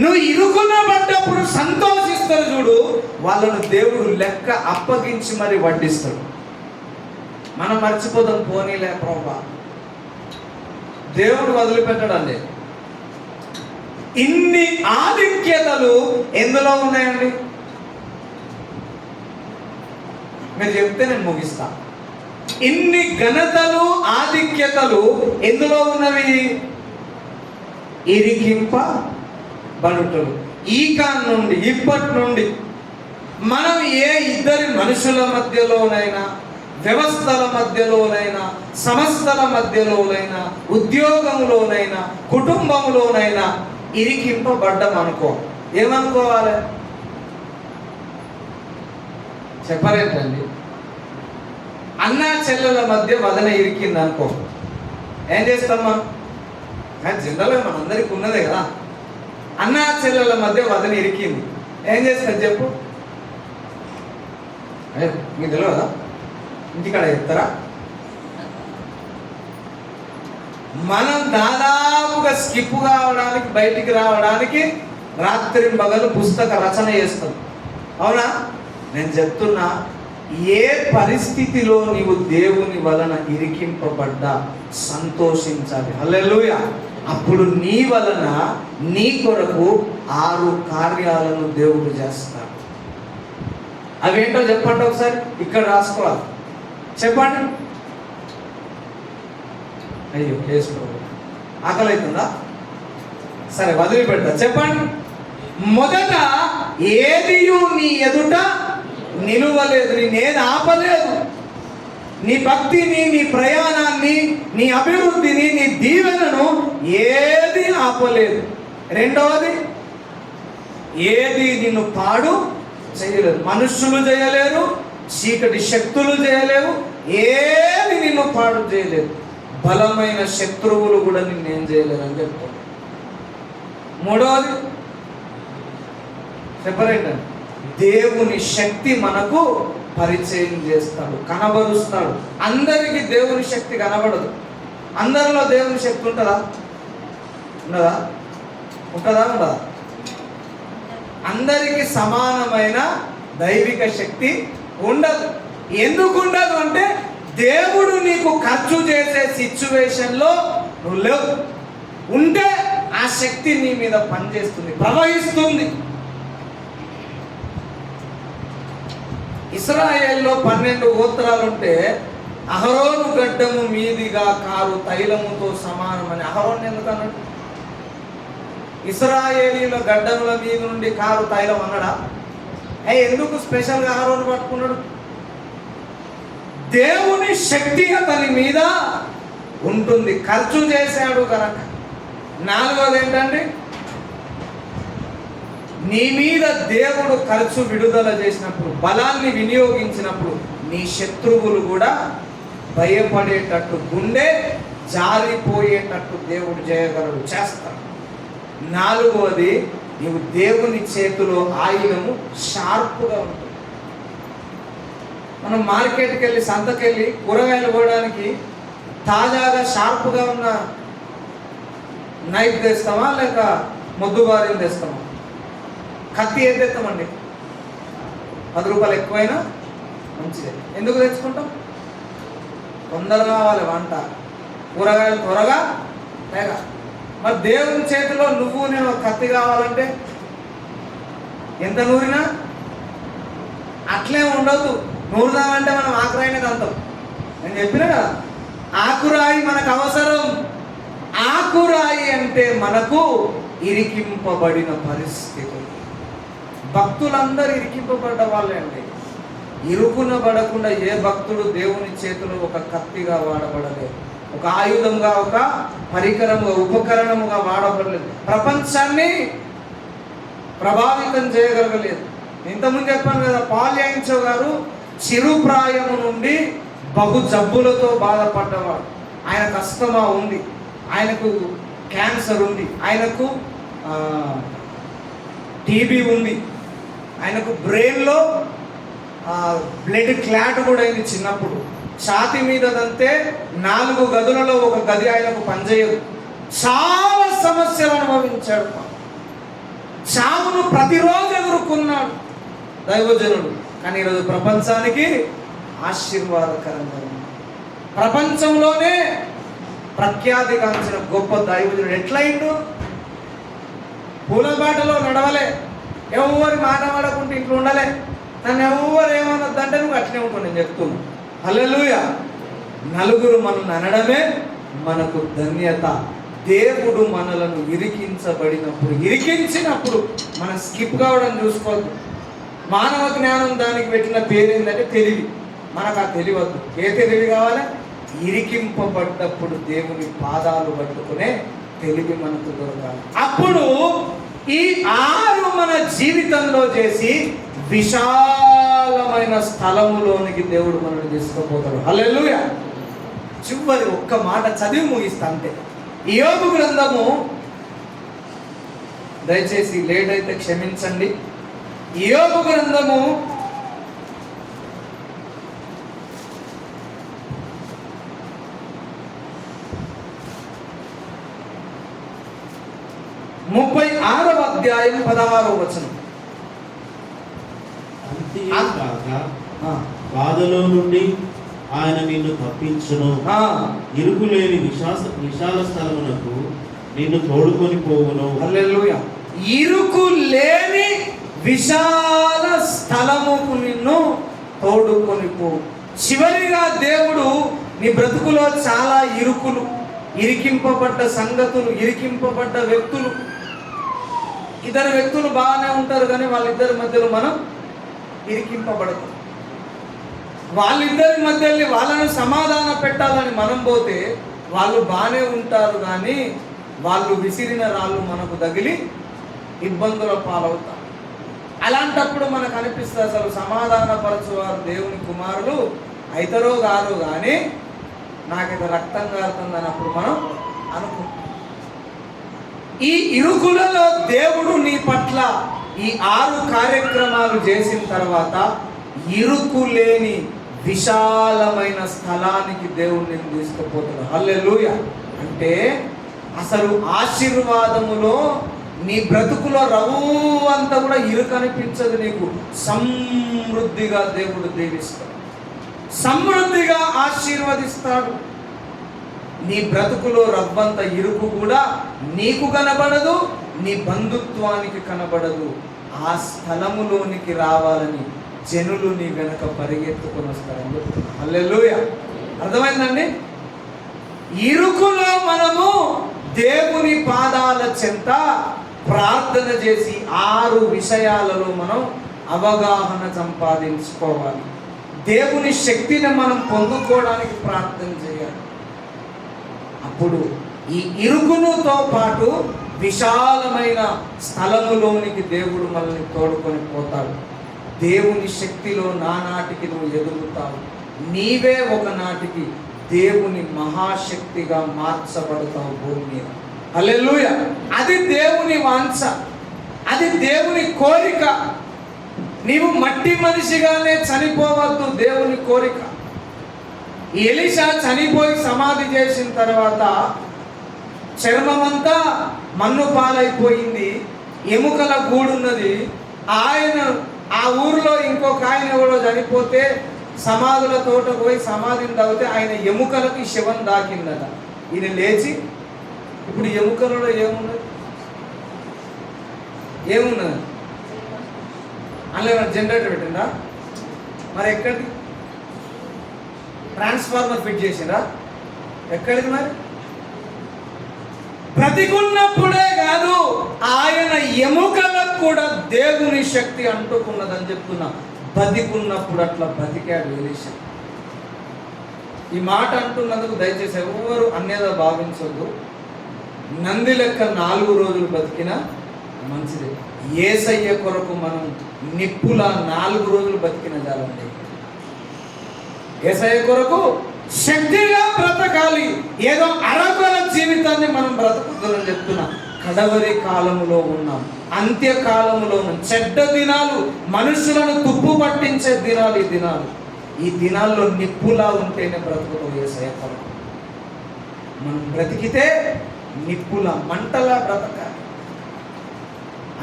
నువ్వు ఇరుకునబడ్డప్పుడు సంతోషిస్తాడు చూడు, వాళ్ళను దేవుడు లెక్క అప్పగించి మరి వడ్డిస్తాడు. మనం మర్చిపోతాం, పోనీలే ప్రభా, దేవుడు వదిలిపెట్టడండి. ఇన్ని ఆధిక్యతలు ఎందులో ఉన్నాయండి? మీరు చెప్తే నేను ముగిస్తా. ఇన్ని ఘనతలు ఆధిక్యతలు ఎందులో ఉన్నవి? ఇరికింపబడుటలు. ఈ కాన్ నుండి ఇప్పటి నుండి మనం ఏ ఇద్దరి మనుషుల మధ్యలోనైనా, వ్యవస్థల మధ్యలోనైనా, సంస్థల మధ్యలోనైనా, ఉద్యోగంలోనైనా, కుటుంబంలోనైనా ఇరికింపబడ్డం అనుకో. ఏమనుకోవాలి? చెప్పరేంటండి? అన్నా చెల్లెల మధ్య వదన ఇరికింది అనుకో, ఏం చేస్తామా? జనరల్గా మనందరికి ఉన్నదే కదా. అన్నా చెల్లెల మధ్య వదన ఇరికింది, ఏం చేస్తారు చెప్పు? మీకు తెలియదా? ఇంటికాడ చెప్తారా? మనం దాదాపుగా స్కిప్ కావడానికి, బయటికి రావడానికి రాత్రి పగలు పుస్తక రచన చేస్తాం, అవునా? నేను చెప్తున్నా, ఏ పరిస్థితిలో నీవు దేవుని వలన ఇరికింపబడ్డా సంతోషించాలి. హల్లెలూయా. అప్పుడు నీ వలన నీ కొరకు 6 కార్యాలను దేవుడు చేస్తాడు. అవేంటో చెప్పండి ఒకసారి, ఇక్కడ రాసుకోవాలి. చెప్పండి. అయ్యో వేసుకోవాలి, ఆకలి అవుతుందా? సరే వదిలిపెడతా. చెప్పండి. మొదట ఏదియు నీ ఎదుట నిలువలేదు, నేనేది ఆపలేదు. నీ భక్తిని, నీ ప్రయాణాన్ని, నీ అభివృద్ధిని, నీ దీవెనను ఏది ఆపలేదు. రెండవది, ఏది నిన్ను పాడు చేయలేదు. మనుష్యులు చేయలేరు, చీకటి శక్తులు చేయలేవు, ఏది నిన్ను పాడు చేయలేదు. బలమైన శత్రువులు కూడా నిన్నేం చేయలేరు అని చెప్తాను. మూడవది సెపరేట్ అండి, దేవుని శక్తి మనకు పరిచయం చేస్తాడు, కనబరుస్తాడు. అందరికీ దేవుని శక్తి కనబడదు. అందరిలో దేవుని శక్తి ఉంటుందా? ఉండదా? ఉండదా? అందరికీ సమానమైన దైవిక శక్తి ఉండదు. ఎందుకు ఉండదు అంటే, దేవుడు నీకు ఖర్చు చేసే సిచ్యువేషన్లో నువ్వు లేవు. ఉంటే ఆ శక్తి నీ మీద పనిచేస్తుంది, ప్రవహిస్తుంది. ఇశ్రాయేల్లో 12 గోత్రాలు ఉంటే అహరోను గడ్డము మీదిగా కారు తైలముతో సమానమని అహరోను ఎందుకు అన్నాడు? ఇశ్రాయేలీల గడ్డముల మీద నుండి కారు తైలం అన్నాడా? ఎందుకు స్పెషల్గా అహరోను పట్టుకున్నాడు? దేవుని శక్తి అతని మీద ఉంటుంది, ఖర్చు చేశాడు కనుక. 4వది ఏంటంటే, నీ మీద దేవుడు ఖర్చు విడుదల చేసినప్పుడు, బలాన్ని వినియోగించినప్పుడు నీ శత్రువులు కూడా భయపడేటట్టు, గుండె జారిపోయేటట్టు దేవుడు చేయగలడు, చేస్తాడు. 4వది, నీవు దేవుని చేతిలో ఆయుధము షార్ప్గా ఉంటుంది. మనం మార్కెట్కి వెళ్ళి, సంతకెళ్ళి కూరగాయలు పోవడానికి తాజాగా షార్ప్గా ఉన్న నైఫ్ తెస్తామా, లేక మొద్దుబారిని తెస్తామా? కత్తి ఏది తెస్తామండి? 10 రూపాయలు ఎక్కువైనా మంచిదే. ఎందుకు తెచ్చుకుంటాం? తొందరగా కావాలి వంట, కూరగాయలు త్వరగా లేక. మరి దేవుని చేతిలో నువ్వు నేను కత్తి కావాలంటే ఎంత నూరినా అట్లే ఉండదు. నూరుదామంటే మనం ఆకురాయినే తంతాం. నేను చెప్పినా కదా, ఆకురాయి మనకు అవసరం. ఆకురాయి అంటే మనకు ఇరికింపబడిన పరిస్థితి. భక్తులందరూ ఇరికింపబడ్డ వాళ్ళే అండి. ఇరుకున పడకుండా ఏ భక్తుడు దేవుని చేతిలో ఒక కత్తిగా వాడబడలేదు, ఒక ఆయుధంగా, ఒక పరికరముగా, ఉపకరణముగా వాడబడలేదు. ప్రపంచాన్ని ప్రభావితం చేయగలగలేదు. ఇంతకుముందు చెప్పాను కదా, పాల్ యాంగ్చో గారు చిరుప్రాయము నుండి బహు జబ్బులతో బాధపడ్డవాడు. ఆయనకు అస్తమా ఉంది, ఆయనకు క్యాన్సర్ ఉంది, ఆయనకు టీబీ ఉంది, ఆయనకు బ్రెయిన్లో బ్లడ్ క్లాట్ కూడా అయింది చిన్నప్పుడు. ఛాతి మీదదంతే 4 గదులలో ఒక గది ఆయనకు పనిచేయదు. చాలా సమస్యలు అనుభవించాడు. చావును ప్రతిరోజు ఎదుర్కొన్నాడు దైవజనుడు. కానీ ఈరోజు ప్రపంచానికి ఆశీర్వాదకరంగా ఉంది. ప్రపంచంలోనే ప్రఖ్యాతిగాంచిన గొప్ప దైవజనుడు ఎట్లయిండు? పూలబాటలో నడవలే, ఎవరి మాట పడకుండా ఇంట్లో ఉండలే, నన్ను ఎవరు ఏమన్నదంటే నువ్వు అట్లే ఉంటావు. నేను చెప్తున్నా, హల్లెలూయా. నలుగురు మనల్ని అనడమే మనకు ధన్యత. దేవుడు మనలను ఇరికించినప్పుడు మనం స్కిప్ కావడం చూసుకోవద్దు. మానవ జ్ఞానం దానికి పెట్టిన పేరు ఏంటంటే తెలివి. మనకు ఆ తెలివద్దు. ఏ తెలివి కావాలి? ఇరికింపబడ్డప్పుడు దేవుని పాదాలు పట్టుకునే తెలివి మనకు దొరకాలి. అప్పుడు ఈ 6 మన జీవితంలో చేసి విశాలమైన స్థలములోనికి దేవుడు మనల్ని తీసుకుపోతాడు. హల్లెలూయా. చివరి ఒక్క మాట చదివి ముగిస్తా అంతే. యోబు గ్రంథము, దయచేసి లేట్ అయితే క్షమించండి. యోబు గ్రంథము 36వ అధ్యాయం 16వ వచనం. అంతేకాక బాధలో నుండి ఆయన నిన్ను తప్పించును, ఇరుకులేని విశాల స్థలమునకు నిన్ను తోడుకొని పోవును. హల్లెలూయా. ఇరుకు లేని విశాల స్థలముకు నిన్ను తోడుకొని పో. చివరిగా దేవుడు నీ బ్రతుకులో చాలా ఇరుకులు, ఇరికింపబడ్డ సంగతులు, ఇరికింపబడ్డ వ్యక్తులు, ఇద్దరు వ్యక్తులు బాగానే ఉంటారు కానీ వాళ్ళిద్దరి మధ్యలో మనం ఇరికింపబడతాం. వాళ్ళిద్దరి మధ్యలో వాళ్ళను సమాధాన పెట్టాలని మనం పోతే వాళ్ళు బాగానే ఉంటారు కానీ వాళ్ళు విసిరిన రాళ్ళు మనకు తగిలి ఇబ్బందుల పాలవుతాం. అలాంటప్పుడు మనకు అనిపిస్తుంది అసలు సమాధానపరచువారు దేవుని కుమారులు అయితరో కాదు కానీ నాకైతే రక్తం కారుతుంది అన్నప్పుడు మనం అనుకుంటాం. ఈ ఇరుకులలో దేవుడు నీ పట్ల ఈ 6 కార్యక్రమాలు చేసిన తర్వాత ఇరుకు లేని విశాలమైన స్థలానికి దేవుడు నేను తీసుకుపోతాడు. హల్లెలూయా. అంటే అసలు ఆశీర్వాదములో నీ బ్రతుకులో రవ్వు అంతా కూడా ఇరుకు అనిపించదు. నీకు సమృద్ధిగా దేవుడు దీవిస్తాడు, సమృద్ధిగా ఆశీర్వదిస్తాడు. నీ బ్రతుకులో రవ్వంత ఇరుకు కూడా నీకు కనబడదు, నీ బంధుత్వానికి కనబడదు. ఆ స్థలములోనికి రావాలని జనులు నీ వెనక పరిగెత్తుకొని వస్తారని చెప్తున్నారు. హల్లెలూయా. అర్థమైందండి? ఇరుకులో మనము దేవుని పాదాల చెంత ప్రార్థన చేసి 6 విషయాలలో మనం అవగాహన సంపాదించుకోవాలి. దేవుని శక్తిని మనం పొందుకోవడానికి ప్రార్థన చేయాలి. అప్పుడు ఈ ఇరుకునుతో పాటు విశాలమైన స్థలములోనికి దేవుడు మనల్ని తోడుకొని పోతాడు. దేవుని శక్తిలో నానాటికి నువ్వు ఎదుగుతావు. నీవే ఒకనాటికి దేవుని మహాశక్తిగా మార్చబడతావు భూమి మీద. హల్లెలూయా. అది దేవుని వాంఛ, అది దేవుని కోరిక. నీవు మట్టి మనిషిగానే చనిపోవద్దు, దేవుని కోరిక. ఎలీషా చనిపోయి సమాధి చేసిన తర్వాత చర్మమంతా మన్ను పాలైపోయింది, ఎముకల గూడున్నది. ఆయన ఆ ఊరిలో ఇంకొక ఆయన ఎవరో చనిపోతే సమాధుల తోటకు పోయి సమాధిని తవ్వితే ఆయన ఎముకలకి శవం దాకిందట. ఈయన లేచి ఇప్పుడు ఎముకలలో ఏమున్నది? అందులో జనరేటర్ పెట్టిందా? మరి ఎక్కడికి? ట్రాన్స్ఫార్మర్ ఫిట్ చేసిందా? ఎక్కడికి? మరి బ్రతికున్నప్పుడే కాదు, ఆయన ఎముకలకు కూడా దేవుని శక్తి అంటుకున్నదని చెప్తున్నా. బతికున్నప్పుడు అట్లా బతికాడు ఎలీషా. ఈ మాట అంటున్నందుకు దయచేసి ఎవరు అన్యదా భావించొద్దు. నంది లెక్క 4 రోజులు బతికినా మంచిది. యేసయ్య కొరకు మనం నిప్పులా 4 రోజులు బతికిన చాలండి. యేసయ్య కొరకు శక్తిగా బ్రతకాలి. ఏదో అరకొర జీవితాన్ని మనం బ్రతకుతుందని చెప్తున్నా. కడవరి కాలములో ఉన్నాం, అంత్యకాలములో ఉన్నాం. చెడ్డ దినాలు, మనుషులను తుప్పు పట్టించే దినాలు ఈ దినాలు. ఈ దినాల్లో నిప్పులా ఉంటేనే బ్రతుకుతాం యేసయ్య కొరకు. మనం బ్రతికితే నిప్పులా, మంటలా బ్రతకాలి.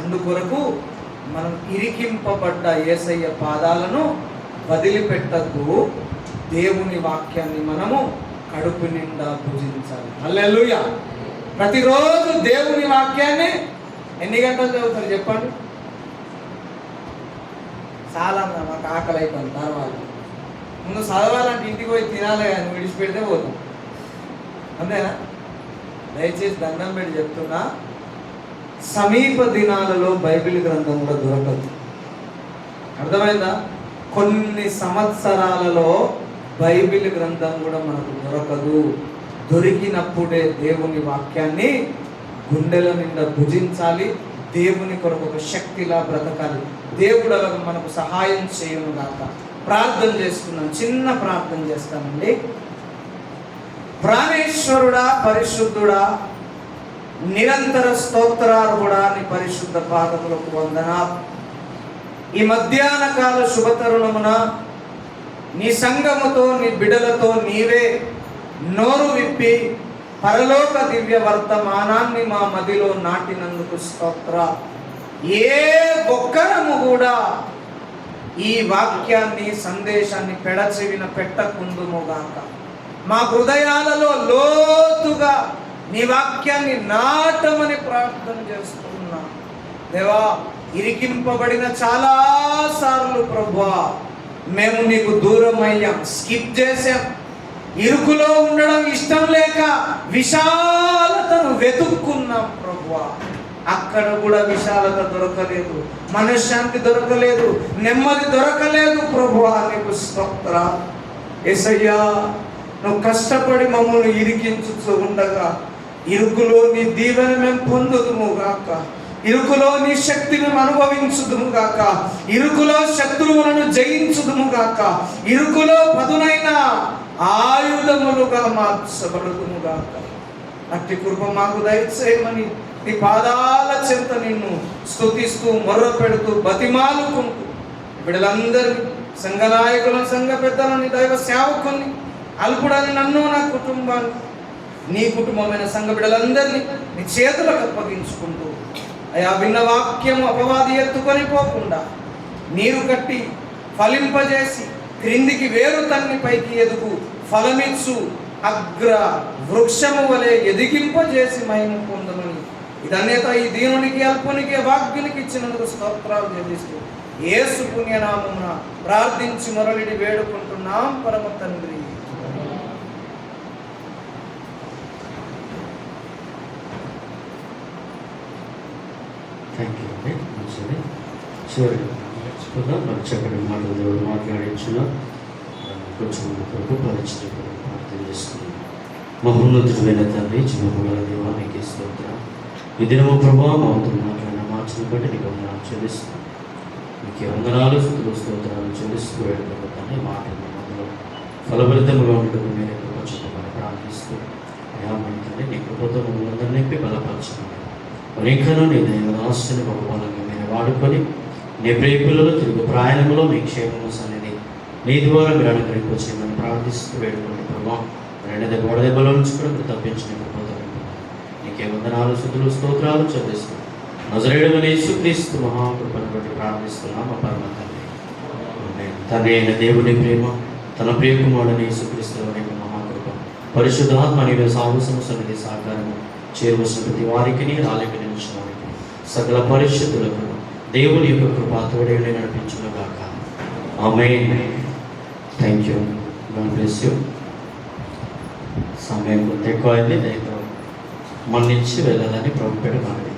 అందుకొరకు మనం ఇరికింపబడ్డ యేసయ్య పాదాలను వదిలిపెట్టద్దు. దేవుని వాక్యాన్ని మనము కడుపు నిండా పూజించాలి. హల్లెలూయా. ప్రతిరోజు దేవుని వాక్యాన్ని ఎన్ని గంటలు చదువుతారు చెప్పండి? చాలా మాకు ఆకలి అయిపోయింది. తర్వాత ముందు చదవాలంటే ఇంటికి పోయి తినాలి కానీ విడిచిపెడితే పోతాం. అంతేనా? దయచేసి దండం పెట్టి చెప్తున్నా, సమీప దినాలలో బైబిల్ గ్రంథం కూడా దొరకదు. అర్థమైందా? కొన్ని సంవత్సరాలలో బైబిల్ గ్రంథం కూడా మనకు దొరకదు. దొరికినప్పుడే దేవుని వాక్యాన్ని గుండెల నిండా భుజించాలి. దేవుని కొరకు ఒక శక్తిలా బ్రతకాలి. దేవుడు అలా మనకు సహాయం చేయను గాక. ప్రార్థన చేసుకున్నాం. చిన్న ప్రార్థన చేస్తానండి. ప్రాణేశ్వరుడా, పరిశుద్ధుడా, నిరంతర స్తోత్రార్హుడా, నీ పరిశుద్ధ పాదములకు వందనాలు. ఈ మధ్యాహ్న కాల శుభతరుణమున నీ సంఘముతో, నీ బిడలతో నీవే నోరు విప్పి పరలోక దివ్య వర్తమానాన్ని మా మదిలో నాటినందుకు స్తోత్ర. ఏ ఒక్కరము కూడా ఈ వాక్యాన్ని సందేశాన్ని పెడచెవిన పెట్టకుందుముగాక. మా హృదయాలలో లోతుగా నీ వాక్యాన్ని నాటమని ప్రార్థన చేస్తున్నా. దేవా, ఇరికింపబడిన చాలా సార్లు ప్రభువా మేము నీకు దూరం అయ్యాం, స్కిప్ చేశాం. ఇరుకులో ఉండడం ఇష్టం లేక విశాలతను వెతుక్కున్నాం ప్రభువా. అక్కడ కూడా విశాలత దొరకలేదు, మనశ్శాంతి దొరకలేదు, నెమ్మది దొరకలేదు ప్రభువా. నీకు స్తోత్ర. యేసయ్యా, నువ్వు కష్టపడి మమ్మల్ని ఇరికించుతూ ఉండగా ఇరుకులో నీ దీవెన మేము పొందుదుము గాక, ఇరుకులో నీ శక్తిని అనుభవించుదుము గాక, ఇరుకులో శత్రువులను జయించుదుము గాక, ఇరుకులో పదునైన ఆయుధములుగా మార్చబడుదుము గాక. అట్టి కృప మాకు దయచేయమని నీ పాదాల చెంత నిన్ను స్తుతిస్తూ మొర్ర పెడుతూ బతిమాలుకుంటూ బిడ్డలందరినీ, సంఘ నాయకులను, సంఘ పెద్దలని, దైవ సేవకుల్ని, అల్పుడని నన్ను, నా కుటుంబాన్ని, నీ కుటుంబమైన సంఘ బిడ్డలందరినీ నీ చేతులకు అప్పగించుకుంటూ అయా విన్న వాక్యము అపవాది ఎత్తుకొని పోకుండా నీరు కట్టి ఫలింపజేసి క్రిందికి వేరు తన్ని పైకి ఎదుగు ఫలమిచ్చు అగ్ర వృక్షము వలె ఎదిగింపజేసి మహిమ పొందమని ఇదనేత ఈ దీనునికి, అల్పునికి, వాగ్యునికి ఇచ్చినందుకు స్తోత్రాలు చెల్లిస్తూ యేసు పుణ్యనామమున ప్రార్థించి మొరలిడి వేడుకుంటున్నాం పరమ తండ్రి. థ్యాంక్ యూ అండి. మంచిది. చివరి మరి చక్కటి మాటలు దేవుడు మాట్లాడించిన కొంచెం కొరకు పరిచయ ప్రార్థన చేసుకున్నాం. మహోన్నతుడైన తండ్రి, చిన్నపుగల దేవానికి స్తోత్రం. ఈ దినము ప్రభావ మాతో మాట్లాడిన మార్చిన బట్టి నీకు వందనాలు చెల్లిస్తున్నాం. నీకు వందనాలు, స్తుతులు, స్తోత్రాలు చెల్లిస్తూ వేడుకుంటాను. ఈ మాటలు మధ్యలో ఫలభరితంగా ఉండటం మీరు కృపచూపమని ప్రార్థిస్తూ అయా తండ్రి నీ కృపతో మమ్మల్ని నింపి బలపరచమని అనేకను నీ దైవదాస్తుని భగవానంగా మీరు వాడుకొని నీ ప్రేమికులలో తిరుగు ప్రయాణంలో మీ క్షేమము సన్నిధి నీ ద్వారా మీరు అనుగ్రహింపు చేయమని ప్రార్థిస్తూ వేడుకోండి ప్రభావం. రెండది గోడ దెబ్బలో ఉంచుకుని తప్పించిన కృపతో నీకే వందనాలు, స్తుతులు, స్తోత్రాలు చెల్లిస్తూ నజరేయుడైన యేసుక్రీస్తు మహాకృపను బట్టి ప్రార్థిస్తున్నాం మా పరమ తండ్రి. తండ్రి అయిన దేవుని ప్రేమ, తన ప్రియకుమారుడైన యేసుక్రీస్తులోని మహాకృప, పరిశుద్ధాత్మ నీవే సాహసము సన్నిధి సహకారము చేరువసిన ప్రతి వారికి రాలేక నిలిచిన వారికి సకల పరిశుద్ధులకు దేవుని యొక్క కృప తోడేయుడే నడిపించుగాక. Amen. Thank you. God bless you. సమయం కొంత ఎక్కువ అయింది, దయతో మన్నించి వెళ్ళాలని ప్రభుపేట మనకి